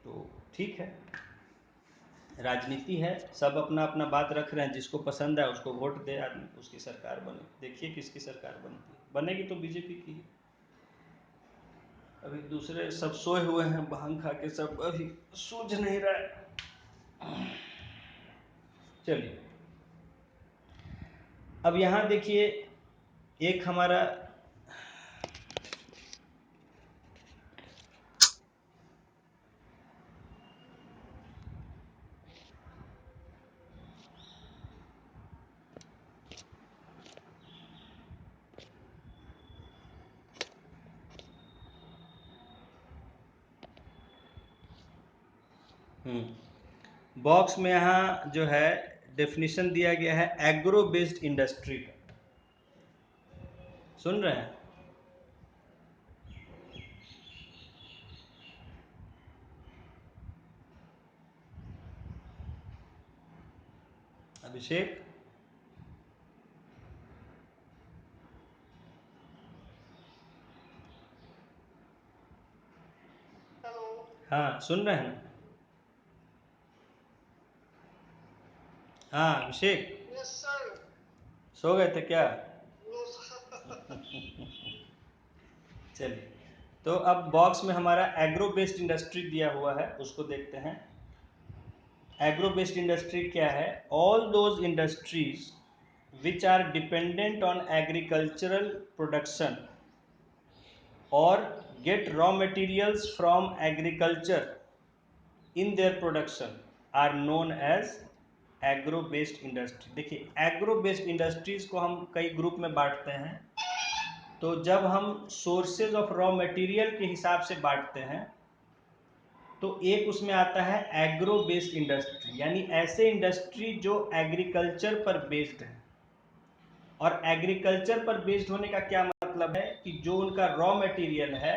तो ठीक है, राजनीति है, सब अपना अपना बात रख रहे हैं, जिसको पसंद है उसको वोट दे आदमी, उसकी सरकार बने। देखिए किसकी सरकार बनती है, बनेगी तो बीजेपी की। अभी दूसरे सब सोए हुए हैं भांग खा के, सब अभी सूझ नहीं रहा है। चलिए अब यहाँ देखिए एक हमारा बॉक्स में यहाँ जो है डेफिनेशन दिया गया है एग्रो बेस्ड इंडस्ट्री का, सुन रहे हैं? अभिषेक, हेलो। हाँ सुन रहे हैं? हाँ अभिषेक, यस सर। सो गए थे क्या? No sir. चलिए, तो अब बॉक्स में हमारा एग्रो बेस्ड इंडस्ट्री दिया हुआ है, उसको देखते हैं। एग्रो बेस्ड इंडस्ट्री क्या है? All those industries which are dependent on agricultural production और get raw materials from agriculture in their production are known as agro based industry. देखिए एग्रो बेस्ड इंडस्ट्रीज को हम कई ग्रुप में बांटते हैं। तो जब हम सोर्सेज ऑफ रॉ मटेरियल के हिसाब से बांटते हैं तो एक उसमें आता है एग्रो बेस्ड इंडस्ट्री, यानी ऐसे इंडस्ट्री जो एग्रीकल्चर पर बेस्ड है। और एग्रीकल्चर पर बेस्ड होने का क्या मतलब है कि जो उनका रॉ मटेरियल है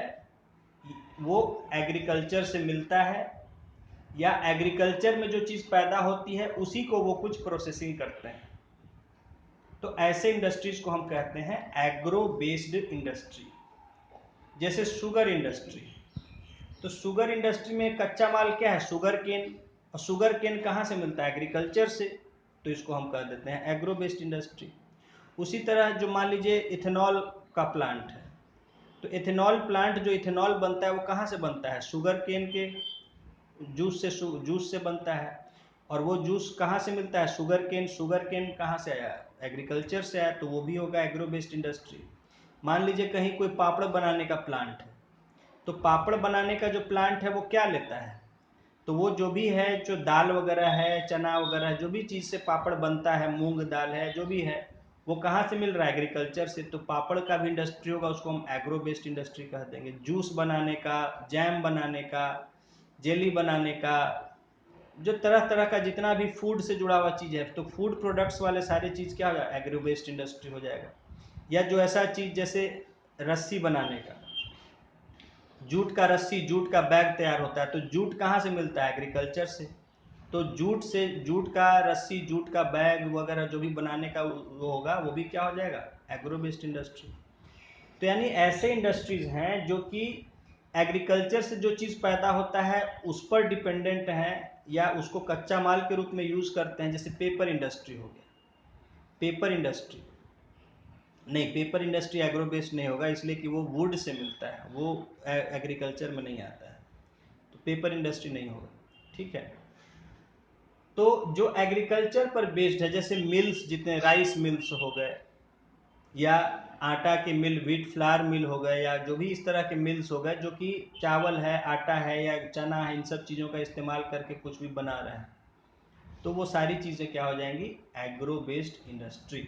वो एग्रीकल्चर से मिलता है, या एग्रीकल्चर में जो चीज़ पैदा होती है उसी को वो कुछ प्रोसेसिंग करते हैं। तो ऐसे इंडस्ट्रीज को हम कहते हैं एग्रो बेस्ड इंडस्ट्री। जैसे शुगर इंडस्ट्री, तो शुगर इंडस्ट्री में कच्चा माल क्या है? Sugar cane. और शुगर केन कहाँ से मिलता है? एग्रीकल्चर से। तो इसको हम कह देते हैं एग्रो बेस्ड इंडस्ट्री। उसी तरह जो मान लीजिए इथेनॉल का प्लांट है, तो इथेनॉल प्लांट जो इथेनॉल बनता है वो कहाँ से बनता है? शुगर केन के जूस से बनता है। और वो जूस कहाँ से मिलता है? शुगर केन। शुगर केन कहाँ से आया? एग्रीकल्चर से आया, तो वो भी होगा एग्रो बेस्ड इंडस्ट्री। मान लीजिए कहीं कोई पापड़ बनाने का प्लांट है, तो पापड़ बनाने का जो प्लांट है वो क्या लेता है? तो वो जो भी है, जो दाल वगैरह है, चना वगैरह, जो भी चीज़ से पापड़ बनता है, मूंग दाल है, जो भी है, वो कहाँ से मिल रहा है? एग्रीकल्चर से। तो पापड़ का भी इंडस्ट्री होगा, उसको हम एग्रो बेस्ड इंडस्ट्री कह देंगे। जूस बनाने का, जैम बनाने का, जेली बनाने का, जो तरह तरह का जितना भी फूड से जुड़ा हुआ चीज़ है, तो फूड प्रोडक्ट्स वाले सारी चीज़ क्या हो जाएगा? एग्रो बेस्ड इंडस्ट्री हो जाएगा। या जो ऐसा चीज़ जैसे रस्सी बनाने का, जूट का रस्सी, जूट का बैग तैयार होता है, तो जूट कहाँ से मिलता है? एग्रीकल्चर से। तो जूट से, जूट का रस्सी, जूट का बैग वगैरह जो भी बनाने का वो होगा, वो भी क्या हो जाएगा? Agro based industry. तो यानी ऐसे इंडस्ट्रीज हैं जो कि एग्रीकल्चर से जो चीज़ पैदा होता है उस पर डिपेंडेंट हैं, या उसको कच्चा माल के रूप में यूज़ करते हैं। जैसे पेपर इंडस्ट्री हो गया। पेपर इंडस्ट्री नहीं, पेपर इंडस्ट्री एग्रो बेस्ड नहीं होगा, इसलिए कि वो वुड से मिलता है, वो एग्रीकल्चर में नहीं आता है, तो पेपर इंडस्ट्री नहीं होगा। ठीक है, तो जो एग्रीकल्चर पर बेस्ड है, जैसे मिल्स, जितने राइस मिल्स हो गए, या आटा के मिल, व्हीट फ्लावर मिल हो गए, या जो भी इस तरह के मिल्स हो गए जो कि चावल है, आटा है या चना है, इन सब चीज़ों का इस्तेमाल करके कुछ भी बना रहे हैं, तो वो सारी चीज़ें क्या हो जाएंगी, एग्रो बेस्ड इंडस्ट्री।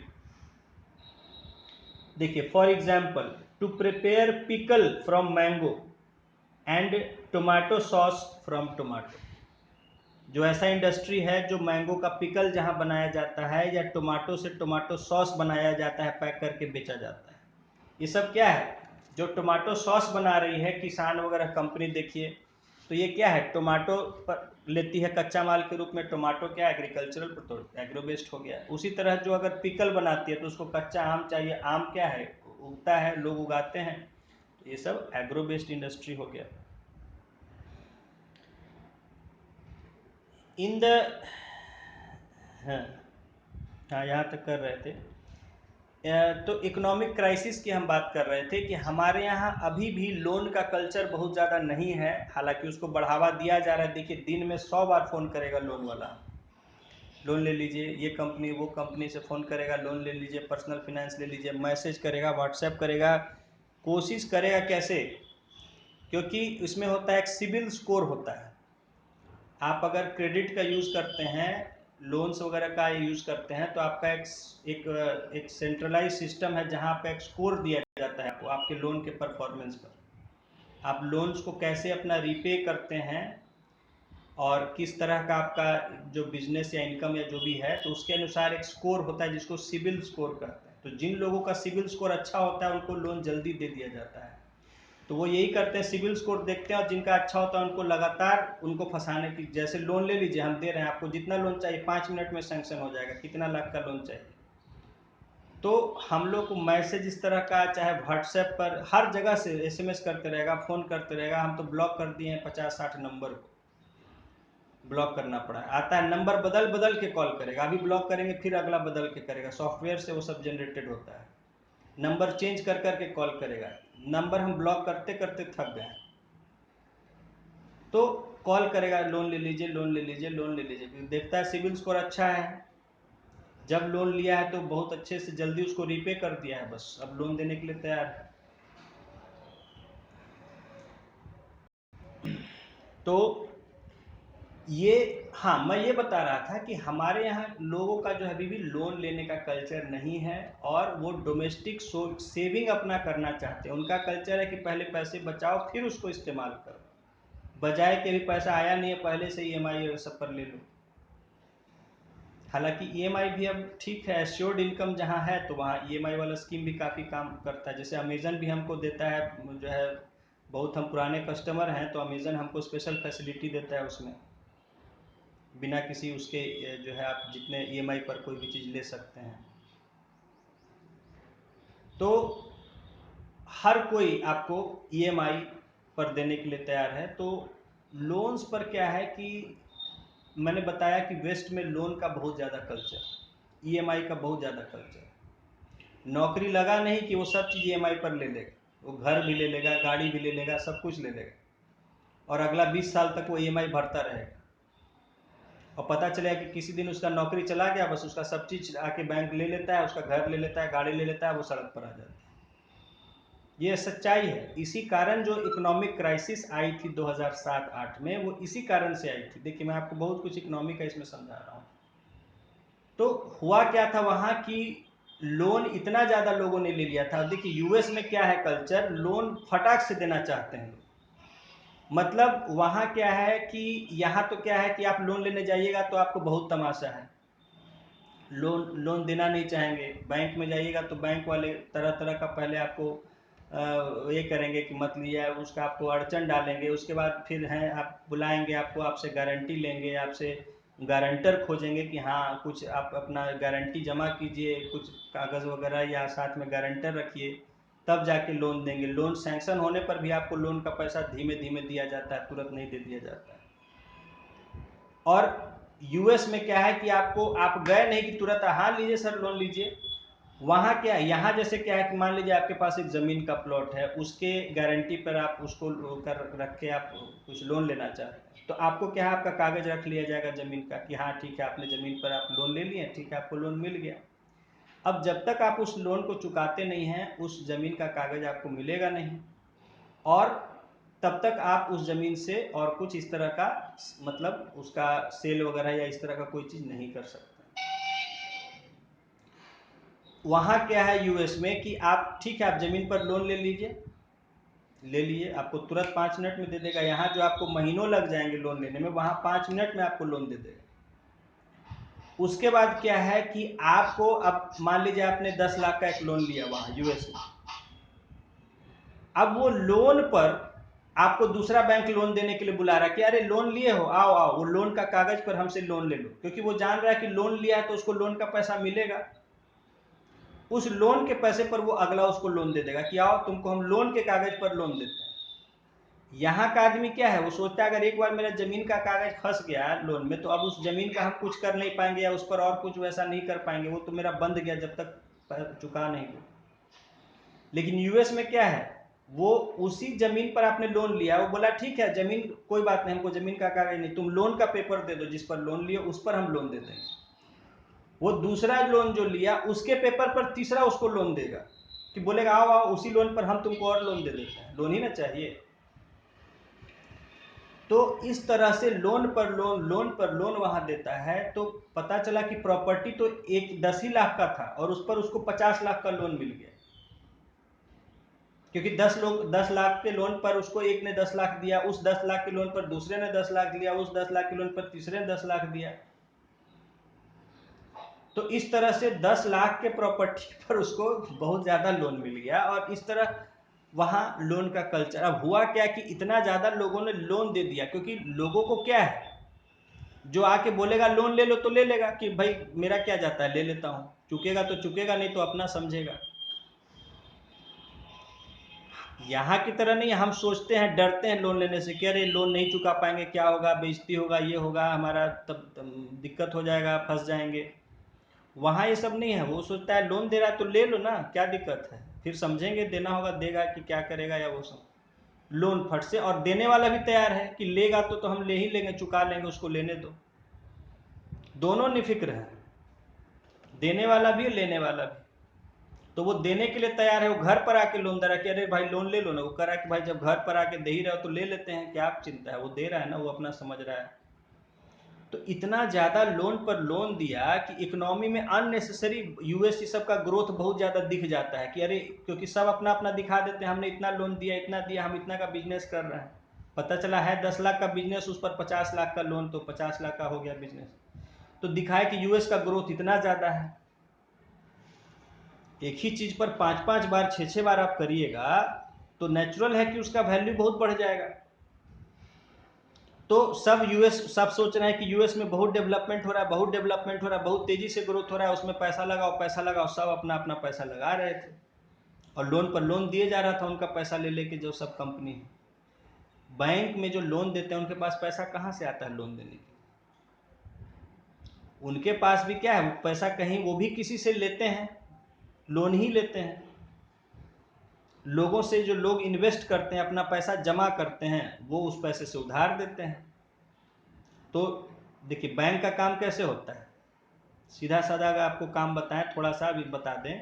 देखिए for example, to prepare pickle from mango and tomato sauce from tomato, जो ऐसा इंडस्ट्री है जो मैंगो का पिकल जहां बनाया जाता है या टोमेटो से टोमेटो सॉस बनाया जाता है, पैक करके बेचा जाता है। ये सब क्या है, जो टोमेटो सॉस बना रही है किसान वगैरह कंपनी, देखिए तो ये क्या है, टोमेटो लेती है कच्चा माल के रूप में, टोमेटो क्या एग्रीकल्चरल प्रोडक्ट, एग्रो बेस्ड हो गया। उसी तरह जो अगर पिकल बनाती है तो उसको कच्चा आम चाहिए, आम क्या है, उगता है, लोग उगाते हैं, तो ये सब एग्रो बेस्ड इंडस्ट्री हो गया। इन द हाँ हाँ यहाँ तक कर रहे थे। तो इकोनॉमिक क्राइसिस की हम बात कर रहे थे कि हमारे यहाँ अभी भी लोन का कल्चर बहुत ज़्यादा नहीं है, हालांकि उसको बढ़ावा दिया जा रहा है। देखिए दिन में 100 बार फ़ोन करेगा लोन वाला, लोन ले लीजिए, ये कंपनी वो कंपनी से फ़ोन करेगा, लोन ले लीजिए, पर्सनल फाइनेंस ले लीजिए, मैसेज करेगा, व्हाट्सएप करेगा, कोशिश करेगा कैसे, क्योंकि इसमें होता है एक सिबिल स्कोर होता है। आप अगर क्रेडिट का यूज़ करते हैं, लोन्स वगैरह का यूज़ करते हैं, तो आपका एक सेंट्रलाइज सिस्टम है जहां आपका एक स्कोर दिया जाता है आपको, आपके लोन के परफॉर्मेंस पर, आप लोन्स को कैसे अपना रीपे करते हैं और किस तरह का आपका जो बिजनेस या इनकम या जो भी है, तो उसके अनुसार एक स्कोर होता है जिसको सिबिल स्कोर कहते हैं। तो जिन लोगों का सिबिल स्कोर अच्छा होता है उनको लोन जल्दी दे दिया जाता है। तो वो यही करते हैं, सिबिल स्कोर देखते हैं और जिनका अच्छा होता है उनको लगातार उनको फंसाने की, जैसे लोन ले लीजिए, हम दे रहे हैं आपको जितना लोन चाहिए 5 मिनट में सैंक्शन हो जाएगा, कितना लाख का लोन चाहिए। तो हम लोग को मैसेज इस तरह का, चाहे व्हाट्सएप पर हर जगह से एसएमएस करते रहेगा, फ़ोन करते रहेगा। हम तो ब्लॉक कर दिए हैं 50-60 नंबर को, ब्लॉक करना पड़ा है। आता है नंबर बदल बदल के कॉल करेगा, अभी ब्लॉक करेंगे फिर अगला बदल के करेगा, सॉफ्टवेयर से वो सब जनरेटेड होता है। नंबर चेंज कर करके कॉल करेगा, नंबर हम ब्लॉक करते करते थक गए, तो कॉल करेगा, लोन ले लीजिए, लोन ले लीजिए, लोन ले लीजिए। देखता है सिबिल स्कोर अच्छा है, जब लोन लिया है तो बहुत अच्छे से जल्दी उसको रीपे कर दिया है, बस अब लोन देने के लिए तैयार है। तो ये, हाँ मैं ये बता रहा था कि हमारे यहाँ लोगों का जो है अभी भी लोन लेने का कल्चर नहीं है, और वो डोमेस्टिक सेविंग अपना करना चाहते हैं। उनका कल्चर है कि पहले पैसे बचाओ फिर उसको इस्तेमाल करो, बजाय कि अभी पैसा आया नहीं है पहले से ईएमआई सब पर ले लो। हालांकि ईएमआई भी अब ठीक है, एश्योर्ड इनकम जहाँ है तो वहाँ ईएमआई वाला स्कीम भी काफ़ी काम करता है। जैसे अमेजन भी हमको देता है, जो है बहुत हम पुराने कस्टमर हैं तो अमेजन हमको स्पेशल फैसिलिटी देता है, उसमें बिना किसी उसके जो है आप जितने ईएमआई पर कोई भी चीज़ ले सकते हैं। तो हर कोई आपको ईएमआई पर देने के लिए तैयार है। तो लोन्स पर क्या है कि मैंने बताया कि वेस्ट में लोन का बहुत ज़्यादा कल्चर, ईएमआई का बहुत ज़्यादा कल्चर। नौकरी लगा नहीं कि वो सब चीज़ ईएमआई पर ले लेगा, वो घर भी ले लेगा, गाड़ी भी ले लेगा, सब कुछ ले लेगा, और अगला 20 साल तक वो ईएमआई भरता रहेगा। और पता चलेगा कि किसी दिन उसका नौकरी चला गया, बस उसका सब चीज़ आके बैंक ले लेता है, उसका घर ले लेता है, गाड़ी ले लेता है, वो सड़क पर आ जाता है। ये सच्चाई है। इसी कारण जो इकोनॉमिक क्राइसिस आई थी 2007-8 में, वो इसी कारण से आई थी। देखिए मैं आपको बहुत कुछ इकोनॉमी का इसमें समझा रहा हूँ। तो हुआ क्या था वहाँ की, लोन इतना ज़्यादा लोगों ने ले लिया था। देखिए यूएस में क्या है कल्चर, लोन फटाक से देना चाहते हैं लोग। मतलब वहाँ क्या है कि यहाँ तो क्या है कि आप लोन लेने जाइएगा तो आपको बहुत तमाशा है, लोन लोन देना नहीं चाहेंगे। बैंक में जाइएगा तो बैंक वाले तरह तरह का पहले आपको ये करेंगे कि मत लिया, उसका आपको अड़चन डालेंगे। उसके बाद फिर हैं आप बुलाएंगे, आपको आपसे गारंटी लेंगे, आपसे गारंटर खोजेंगे कि हाँ कुछ आप अपना गारंटी जमा कीजिए, कुछ कागज़ वगैरह या साथ में गारंटर रखिए, तब जाके लोन देंगे। लोन सैंक्शन होने पर भी आपको लोन का पैसा धीमे धीमे दिया जाता है, तुरंत नहीं दे दिया जाता है। और यूएस में क्या है कि आपको, आप गए नहीं कि तुरंत हाँ लीजिए सर लोन लीजिए। वहाँ क्या है, यहाँ जैसे क्या है कि मान लीजिए आपके पास एक ज़मीन का प्लॉट है, उसके गारंटी पर आप उसको कर रख के आप कुछ लोन लेना चाहते हैं, तो आपको क्या है, आपका कागज़ रख लिया जाएगा ज़मीन का कि हाँ ठीक है, आपने ज़मीन पर आप लोन ले लिए, ठीक है आपको लोन मिल गया। अब जब तक आप उस लोन को चुकाते नहीं हैं, उस ज़मीन का कागज़ आपको मिलेगा नहीं, और तब तक आप उस ज़मीन से और कुछ इस तरह का मतलब उसका सेल वगैरह या इस तरह का कोई चीज़ नहीं कर सकते। वहाँ क्या है यूएस में कि आप ठीक है, आप ज़मीन पर लोन ले लीजिए, ले लिए, आपको तुरंत 5 मिनट में दे देगा। यहाँ जो आपको महीनों लग जाएंगे लोन लेने में, वहाँ 5 मिनट में आपको लोन दे देगा। उसके बाद क्या है कि आपको, अब मान लीजिए आपने 10 लाख का एक लोन लिया वहाँ यूएस में, अब वो लोन पर आपको दूसरा बैंक लोन देने के लिए बुला रहा है कि अरे लोन लिए हो, आओ आओ वो लोन का कागज पर हमसे लोन ले लो, क्योंकि वो जान रहा है कि लोन लिया है तो उसको लोन का पैसा मिलेगा। उस लोन के पैसे पर वो अगला उसको लोन दे देगा कि आओ तुमको हम लोन के कागज पर लोन देते हैं। यहाँ का आदमी क्या है, वो सोचता है अगर एक बार मेरा जमीन का कागज फंस गया लोन में, तो अब उस जमीन का हम कुछ कर नहीं पाएंगे या उस पर और कुछ वैसा नहीं कर पाएंगे, वो तो मेरा बंद गया जब तक चुका नहीं दो। लेकिन यूएस में क्या है, वो उसी जमीन पर आपने लोन लिया, वो बोला ठीक है जमीन कोई बात नहीं, हमको जमीन का कागज नहीं, तुम लोन का पेपर दे दो जिस पर लोन लिए, उस पर हम लोन दे देंगे। वो दूसरा लोन जो लिया उसके पेपर पर तीसरा उसको लोन देगा कि बोलेगा आओ आओ उसी लोन पर हम तुमको और लोन दे देते हैं, लोन ही ना चाहिए। तो इस तरह से लोन पर लोन, लोन पर लोन वहां देता है। तो पता चला कि प्रॉपर्टी तो एक 10 ही लाख का था और उस पर उसको 50 लाख का लोन मिल गया, क्योंकि 10 लाख के लोन पर उसको एक ने 10 लाख दिया, उस 10 लाख के लोन पर दूसरे ने 10 लाख दिया, उस 10 लाख के लोन पर तीसरे ने 10 लाख दिया। तो इस तरह से 10 लाख के प्रॉपर्टी पर उसको बहुत ज्यादा लोन मिल गया। और इस तरह वहां लोन का कल्चर, अब हुआ क्या कि इतना ज्यादा लोगों ने लोन दे दिया, क्योंकि लोगों को क्या है, जो आके बोलेगा लोन ले लो तो ले लेगा कि भाई मेरा क्या जाता है, ले लेता हूं, चुकेगा तो चुकेगा, नहीं तो अपना समझेगा। यहाँ की तरह नहीं, हम सोचते हैं, डरते हैं लोन लेने से कि अरे लोन नहीं चुका पाएंगे, क्या होगा, बेइज्जती होगा, ये होगा हमारा, तब दिक्कत हो जाएगा, फंस जाएंगे। वहाँ ये सब नहीं है, वो सोचता है लोन दे रहा है तो ले लो ना, क्या दिक्कत है, फिर समझेंगे, देना होगा देगा कि क्या करेगा, या वो सब लोन फट से। और देने वाला भी तैयार है कि लेगा तो हम ले ही लेंगे, चुका लेंगे, उसको लेने दो। दोनों निफिक्र है, देने वाला भी लेने वाला भी। तो वो देने के लिए तैयार है, वो घर पर आके लोन दे रहा है कि अरे भाई लोन ले लो ना, वो कह रहा है कि भाई जब घर पर आके दे ही रहे हो तो ले लेते हैं, क्या चिंता है, वो दे रहा है ना, वो अपना समझ रहा है। तो इतना ज्यादा लोन पर लोन दिया कि इकोनॉमी में अननेसेसरी यूएस सब का ग्रोथ बहुत ज्यादा दिख जाता है कि अरे, क्योंकि सब अपना अपना दिखा देते हैं, हमने इतना लोन दिया, इतना दिया, हम इतना का बिजनेस कर रहे हैं। पता चला है 10 लाख का बिजनेस, उस पर 50 लाख का लोन, तो 50 लाख का हो गया बिजनेस। तो दिखाए कि यूएस का ग्रोथ इतना ज्यादा है। एक ही चीज पर 5-5 बार 6-6 बार आप करिएगा तो नेचुरल है कि उसका वैल्यू बहुत बढ़ जाएगा। तो सब सोच रहे हैं कि यूएस में बहुत डेवलपमेंट हो रहा है, बहुत डेवलपमेंट हो रहा है, बहुत तेजी से ग्रोथ हो रहा है, उसमें पैसा लगाओ पैसा लगाओ, सब अपना अपना पैसा लगा रहे थे और लोन पर लोन दिए जा रहा था उनका पैसा ले लेके। जो सब कंपनी है, बैंक में जो लोन देते हैं, उनके पास पैसा कहाँ से आता है लोन देने के? उनके पास भी क्या है, पैसा कहीं वो भी किसी से लेते हैं, लोन ही लेते हैं। लोगों से जो लोग इन्वेस्ट करते हैं, अपना पैसा जमा करते हैं, वो उस पैसे से उधार देते हैं। तो देखिए बैंक का काम कैसे होता है, सीधा साधा अगर आपको काम बताएं, थोड़ा सा भी बता दें।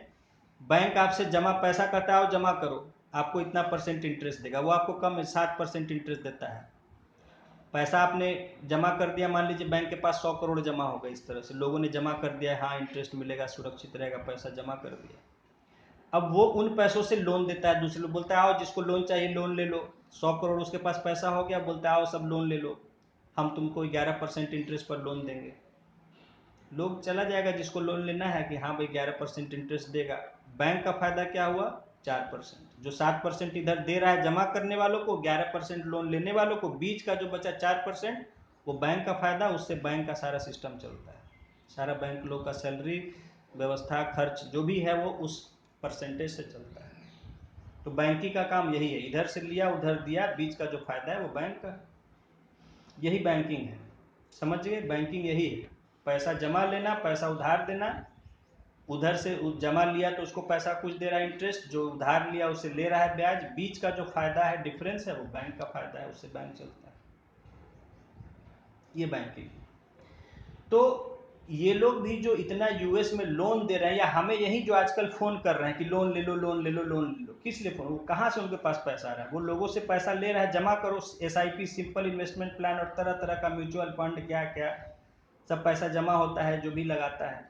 बैंक आपसे जमा पैसा कहता है, जमा करो, आपको इतना % इंटरेस्ट देगा, वो आपको कम 7% इंटरेस्ट देता है। पैसा आपने जमा कर दिया, मान लीजिए बैंक के पास 100 करोड़ जमा हो गए, इस तरह से लोगों ने जमा कर दिया, हाँ इंटरेस्ट मिलेगा, सुरक्षित रहेगा, पैसा जमा कर दिया। अब वो उन पैसों से लोन देता है, दूसरे लोग बोलता है आओ जिसको लोन चाहिए लोन ले लो, 100 करोड़ उसके पास पैसा हो गया, बोलता है आओ सब लोन ले लो, हम तुमको 11% इंटरेस्ट पर लोन देंगे। लोग चला जाएगा जिसको लोन लेना है कि हाँ भाई 11% इंटरेस्ट देगा। बैंक का फायदा क्या हुआ, 4%। जो 7% इधर दे रहा है जमा करने वालों को, 11% लोन लेने वालों को, बीच का जो बचा 4% वो बैंक का फायदा, उससे बैंक का सारा सिस्टम चलता है। सारा बैंक लोग का सैलरी व्यवस्था खर्च जो भी है वो उस परसेंटेज से चलता है। तो बैंकिंग का काम यही है, इधर से लिया उधर दिया, बीच का जो फायदा है वो बैंक का, यही बैंकिंग है। समझ गए, बैंकिंग यही है, पैसा जमा लेना, पैसा उधार देना, उधर से जमा लिया तो उसको पैसा कुछ दे रहा है इंटरेस्ट, जो उधार लिया उससे ले रहा है ब्याज, बीच का जो फायदा है डिफरेंस है वो बैंक का फायदा है, उससे बैंक चलता है। ये बैंकिंग। तो ये लोग भी जो इतना यूएस में लोन दे रहे हैं, या हमें यही जो आजकल फ़ोन कर रहे हैं कि लोन ले लो, लोन ले लो, लोन ले लो, किस लिए फ़ोन? वो कहाँ से उनके पास पैसा आ रहा है? वो लोगों से पैसा ले रहा है, जमा करो, एसआईपी, सिंपल इन्वेस्टमेंट प्लान, और तरह तरह का म्यूचुअल फंड, क्या क्या सब पैसा जमा होता है, जो भी लगाता है।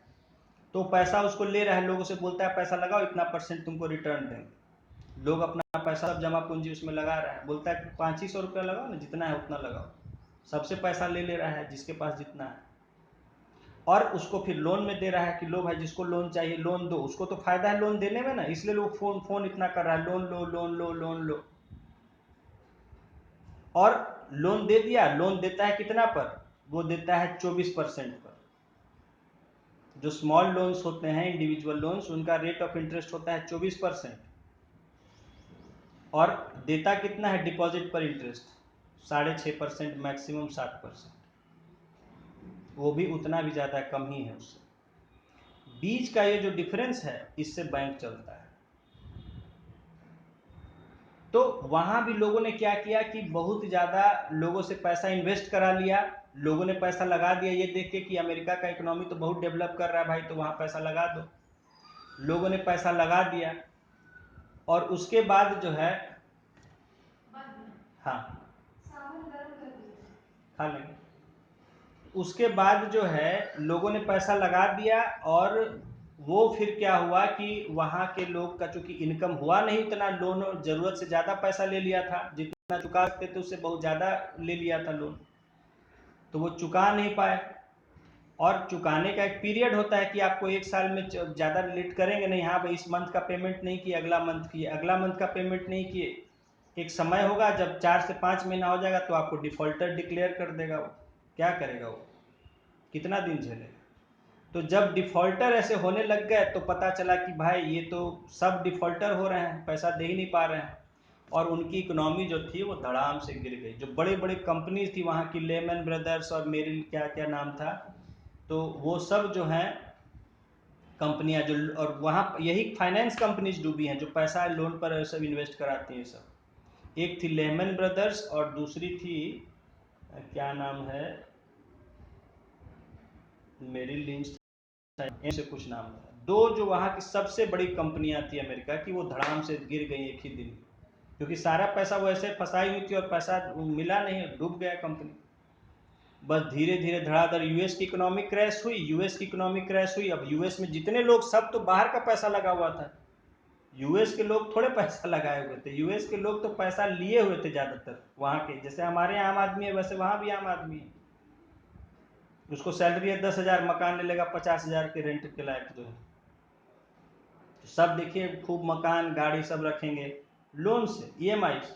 तो पैसा उसको ले रहा है, लोगों से बोलता है पैसा लगाओ, इतना % तुमको रिटर्न देंगे। लोग अपना पैसा सब जमा पूंजी उसमें लगा रहा है, बोलता है 500 रुपया लगाओ ना, जितना है उतना लगाओ। सबसे पैसा ले ले रहा है जिसके पास जितना है, और उसको फिर लोन में दे रहा है कि लो भाई, जिसको लोन चाहिए लोन दो। उसको तो फायदा है लोन देने में ना, इसलिए लोग फोन इतना कर रहा है, लोन लो, लोन लो, लोन लो। और लोन दे दिया, लोन देता है कितना पर? वो देता है 24% पर। जो स्मॉल लोन्स होते हैं, इंडिविजुअल लोन्स, उनका रेट ऑफ इंटरेस्ट होता है 24%। और देता कितना है डिपॉजिट पर इंटरेस्ट? 6.5%, मैक्सिमम 7%। वो भी उतना भी ज़्यादा कम ही है उससे। बीच का ये जो डिफरेंस है, इससे बैंक चलता है। तो वहां भी लोगों ने क्या किया कि बहुत ज़्यादा लोगों से पैसा इन्वेस्ट करा लिया, लोगों ने पैसा लगा दिया ये देख के कि अमेरिका का इकोनॉमी तो बहुत डेवलप कर रहा है भाई, तो वहां पैसा लगा दो। लोगों ने पैसा लगा दिया, और उसके बाद जो है, हाँ खा लेंगे। उसके बाद जो है लोगों ने पैसा लगा दिया, और वो फिर क्या हुआ कि वहाँ के लोग का चूंकि इनकम हुआ नहीं उतना, लोन ज़रूरत से ज़्यादा पैसा ले लिया था, जितना चुका सकते थे उससे बहुत ज़्यादा ले लिया था लोन, तो वो चुका नहीं पाए। और चुकाने का एक पीरियड होता है कि आपको 1 साल में ज़्यादा लेट करेंगे नहीं, हाँ भाई इस मंथ का पेमेंट नहीं किए, अगला मंथ किए, अगला मंथ का पेमेंट नहीं किए, एक समय होगा जब 4 से 5 महीना हो जाएगा तो आपको डिफॉल्टर डिक्लेयर कर देगा। वो क्या करेगा? वो कितना दिन झेलेगा? तो जब डिफॉल्टर ऐसे होने लग गए तो पता चला कि भाई ये तो सब डिफॉल्टर हो रहे हैं, पैसा दे ही नहीं पा रहे हैं, और उनकी इकोनॉमी जो थी वो धड़ाम से गिर गई। जो बड़े बड़े कंपनीज थी वहाँ की, लेमन ब्रदर्स और मेरिल क्या क्या नाम था, तो वो सब जो हैं कंपनियां, जो और वहाँ यही फाइनेंस कंपनीज डूबी हैं जो पैसा लोन पर सब इन्वेस्ट कराती हैं सब। एक थी लेमन ब्रदर्स और दूसरी थी क्या नाम है, मेरिल लिंच से कुछ नाम था। दो जो वहाँ की सबसे बड़ी कंपनियां थी अमेरिका की, वो धड़ाम से गिर गई एक ही दिन, क्योंकि सारा पैसा वो ऐसे फंसाई हुई थी और पैसा मिला नहीं, डूब गया कंपनी। बस धीरे धीरे धड़ाधड़ यूएस की इकोनॉमी क्रैश हुई, यूएस की इकोनॉमी क्रैश हुई। अब यूएस में जितने लोग, सब तो बाहर का पैसा लगा हुआ था, यूएस के लोग थोड़े पैसा लगाए हुए थे। यूएस के लोग तो पैसा लिए हुए थे ज़्यादातर, वहाँ के जैसे हमारे यहाँ आम आदमी है वैसे वहाँ भी आम आदमी है। उसको सैलरी है 10,000, मकान ले लेगा 50,000 के रेंट के लायक जो है। तो सब देखिए खूब मकान गाड़ी सब रखेंगे लोन से, ईएमआई से।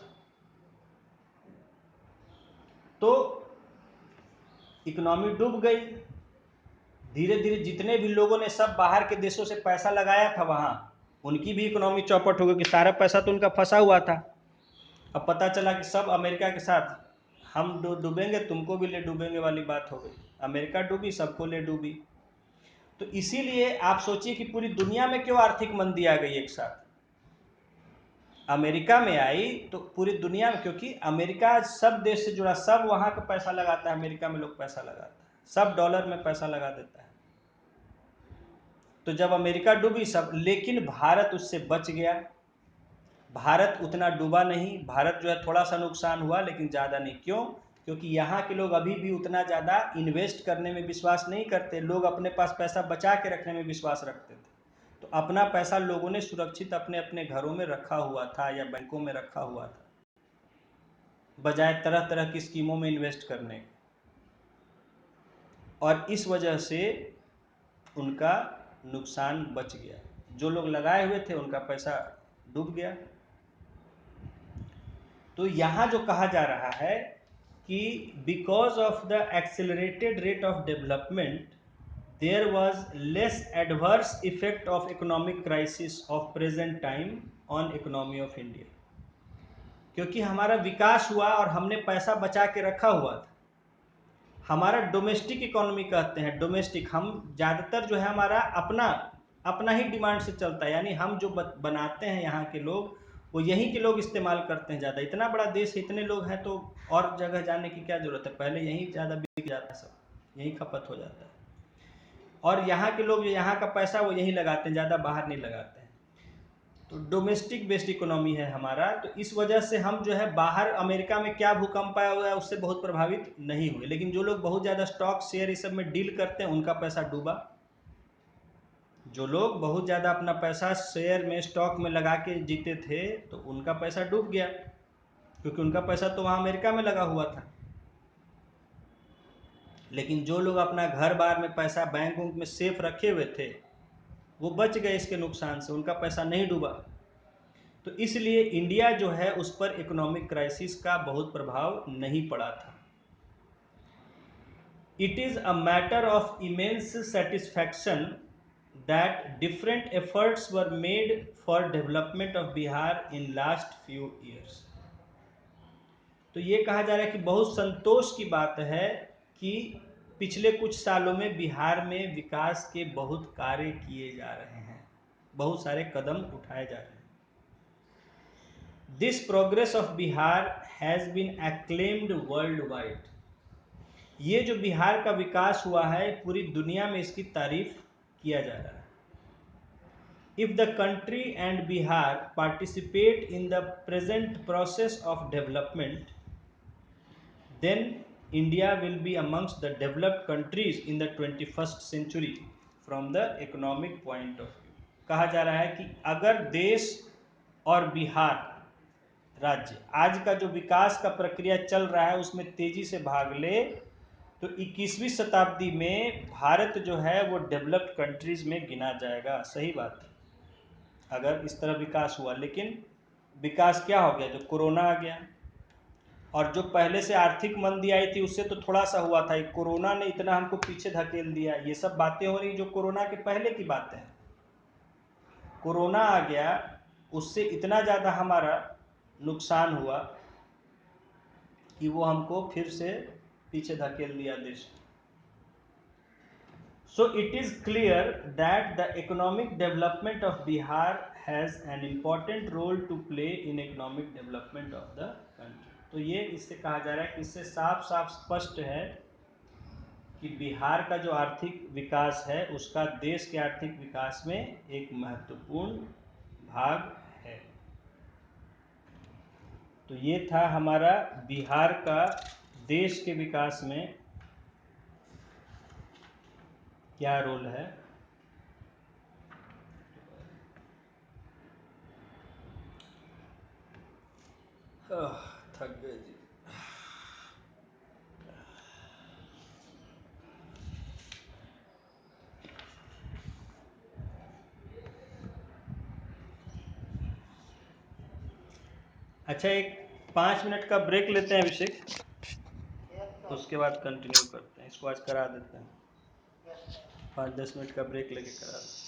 तो इकोनॉमी डूब गई धीरे धीरे। जितने भी लोगों ने सब बाहर के देशों से पैसा लगाया था वहाँ, उनकी भी इकोनॉमी चौपट हो गई, कि सारा पैसा तो उनका फंसा हुआ था। अब पता चला कि सब अमेरिका के साथ हम डूबेंगे, तुमको भी ले डूबेंगे वाली बात हो गई। अमेरिका डूबी, सबको ले डूबी। तो इसीलिए आप सोचिए कि पूरी दुनिया में क्यों आर्थिक मंदी आ गई एक साथ। अमेरिका में आई तो पूरी दुनिया में, क्योंकि अमेरिका सब देश से जुड़ा, सब वहाँ का पैसा लगाता है, अमेरिका में लोग पैसा लगाता है, सब डॉलर में पैसा लगा देता है। तो जब अमेरिका डूबी सब, लेकिन भारत उससे बच गया। भारत उतना डूबा नहीं, भारत जो है थोड़ा सा नुकसान हुआ लेकिन ज़्यादा नहीं। क्यों? क्योंकि यहाँ के लोग अभी भी उतना ज़्यादा इन्वेस्ट करने में विश्वास नहीं करते, लोग अपने पास पैसा बचा के रखने में विश्वास रखते थे। तो अपना पैसा लोगों ने सुरक्षित अपने अपने घरों में रखा हुआ था या बैंकों में रखा हुआ था, बजाय तरह तरह की स्कीमों में इन्वेस्ट करने के। और इस वजह से उनका नुकसान बच गया। जो लोग लगाए हुए थे उनका पैसा डूब गया। तो यहाँ जो कहा जा रहा है कि because of the accelerated rate of development there was less adverse effect of economic crisis of present time on economy of India. क्योंकि हमारा विकास हुआ और हमने पैसा बचा के रखा हुआ था। हमारा डोमेस्टिक इकोनॉमी कहते हैं, डोमेस्टिक, हम ज़्यादातर जो है हमारा अपना अपना ही डिमांड से चलता है, यानी हम जो बनाते हैं यहाँ के लोग, वो यहीं के लोग इस्तेमाल करते हैं ज़्यादा। इतना बड़ा देश है, इतने लोग हैं, तो और जगह जाने की क्या ज़रूरत है, पहले यहीं ज़्यादा बिक जाता है, सब यहीं खपत हो जाता है। और यहाँ के लोग जो यहाँ का पैसा वो यहीं लगाते हैं, ज़्यादा बाहर नहीं लगाते हैं। तो डोमेस्टिक बेस्ड इकोनॉमी है हमारा, तो इस वजह से हम जो है बाहर अमेरिका में क्या भूकंप आया हुआ है उससे बहुत प्रभावित नहीं हुए। लेकिन जो लोग बहुत ज़्यादा स्टॉक शेयर इस सब में डील करते हैं उनका पैसा डूबा। जो लोग बहुत ज़्यादा अपना पैसा शेयर में स्टॉक में लगा के जीते थे तो उनका पैसा डूब गया, क्योंकि उनका पैसा तो वहाँ अमेरिका में लगा हुआ था। लेकिन जो लोग अपना घर बार में पैसा बैंक में सेफ रखे हुए थे वो बच गए इसके नुकसान से, उनका पैसा नहीं डूबा। तो इसलिए इंडिया जो है उस पर इकोनॉमिक क्राइसिस का बहुत प्रभाव नहीं पड़ा था। It is a matter of immense satisfaction that different efforts were made for development of Bihar in last few years। तो ये कहा जा रहा है कि बहुत संतोष की बात है कि पिछले कुछ सालों में बिहार में विकास के बहुत कार्य किए जा रहे हैं, बहुत सारे कदम उठाए जा रहे हैं। This progress of Bihar has been acclaimed world wide. ये जो बिहार का विकास हुआ है पूरी दुनिया में इसकी तारीफ किया जा रहा है। If the country and Bihar participate in the present process of development, then India will be amongst the developed countries in the 21st century from the economic point of view। कहा जा रहा है कि अगर देश और बिहार राज्य आज का जो विकास का प्रक्रिया चल रहा है उसमें तेजी से भाग ले तो 21वीं शताब्दी में भारत जो है वो डेवलप्ड कंट्रीज में गिना जाएगा। सही बात है अगर इस तरह विकास हुआ। लेकिन विकास क्या हो गया, जो कोरोना आ गया और जो पहले से आर्थिक मंदी आई थी उससे तो थोड़ा सा हुआ था, कोरोना ने इतना हमको पीछे धकेल दिया। ये सब बातें हो रही जो कोरोना के पहले की बातें हैं। कोरोना आ गया उससे इतना ज़्यादा हमारा नुकसान हुआ कि वो हमको फिर से पीछे धकेल दिया देश। So it is clear that the economic development of Bihar has an important role to play in economic development of the country। तो ये इससे कहा जा रहा है कि इससे साफ साफ स्पष्ट है कि बिहार का जो आर्थिक विकास है उसका देश के आर्थिक विकास में एक महत्वपूर्ण भाग है। तो ये था हमारा बिहार का देश के विकास में क्या रोल है। थक गए जी। अच्छा एक 5 मिनट का ब्रेक लेते हैं अभिषेक, उसके बाद कंटिन्यू करते हैं। इसको आज करा देते हैं, 5-10 मिनट का ब्रेक लेके करा देते हैं।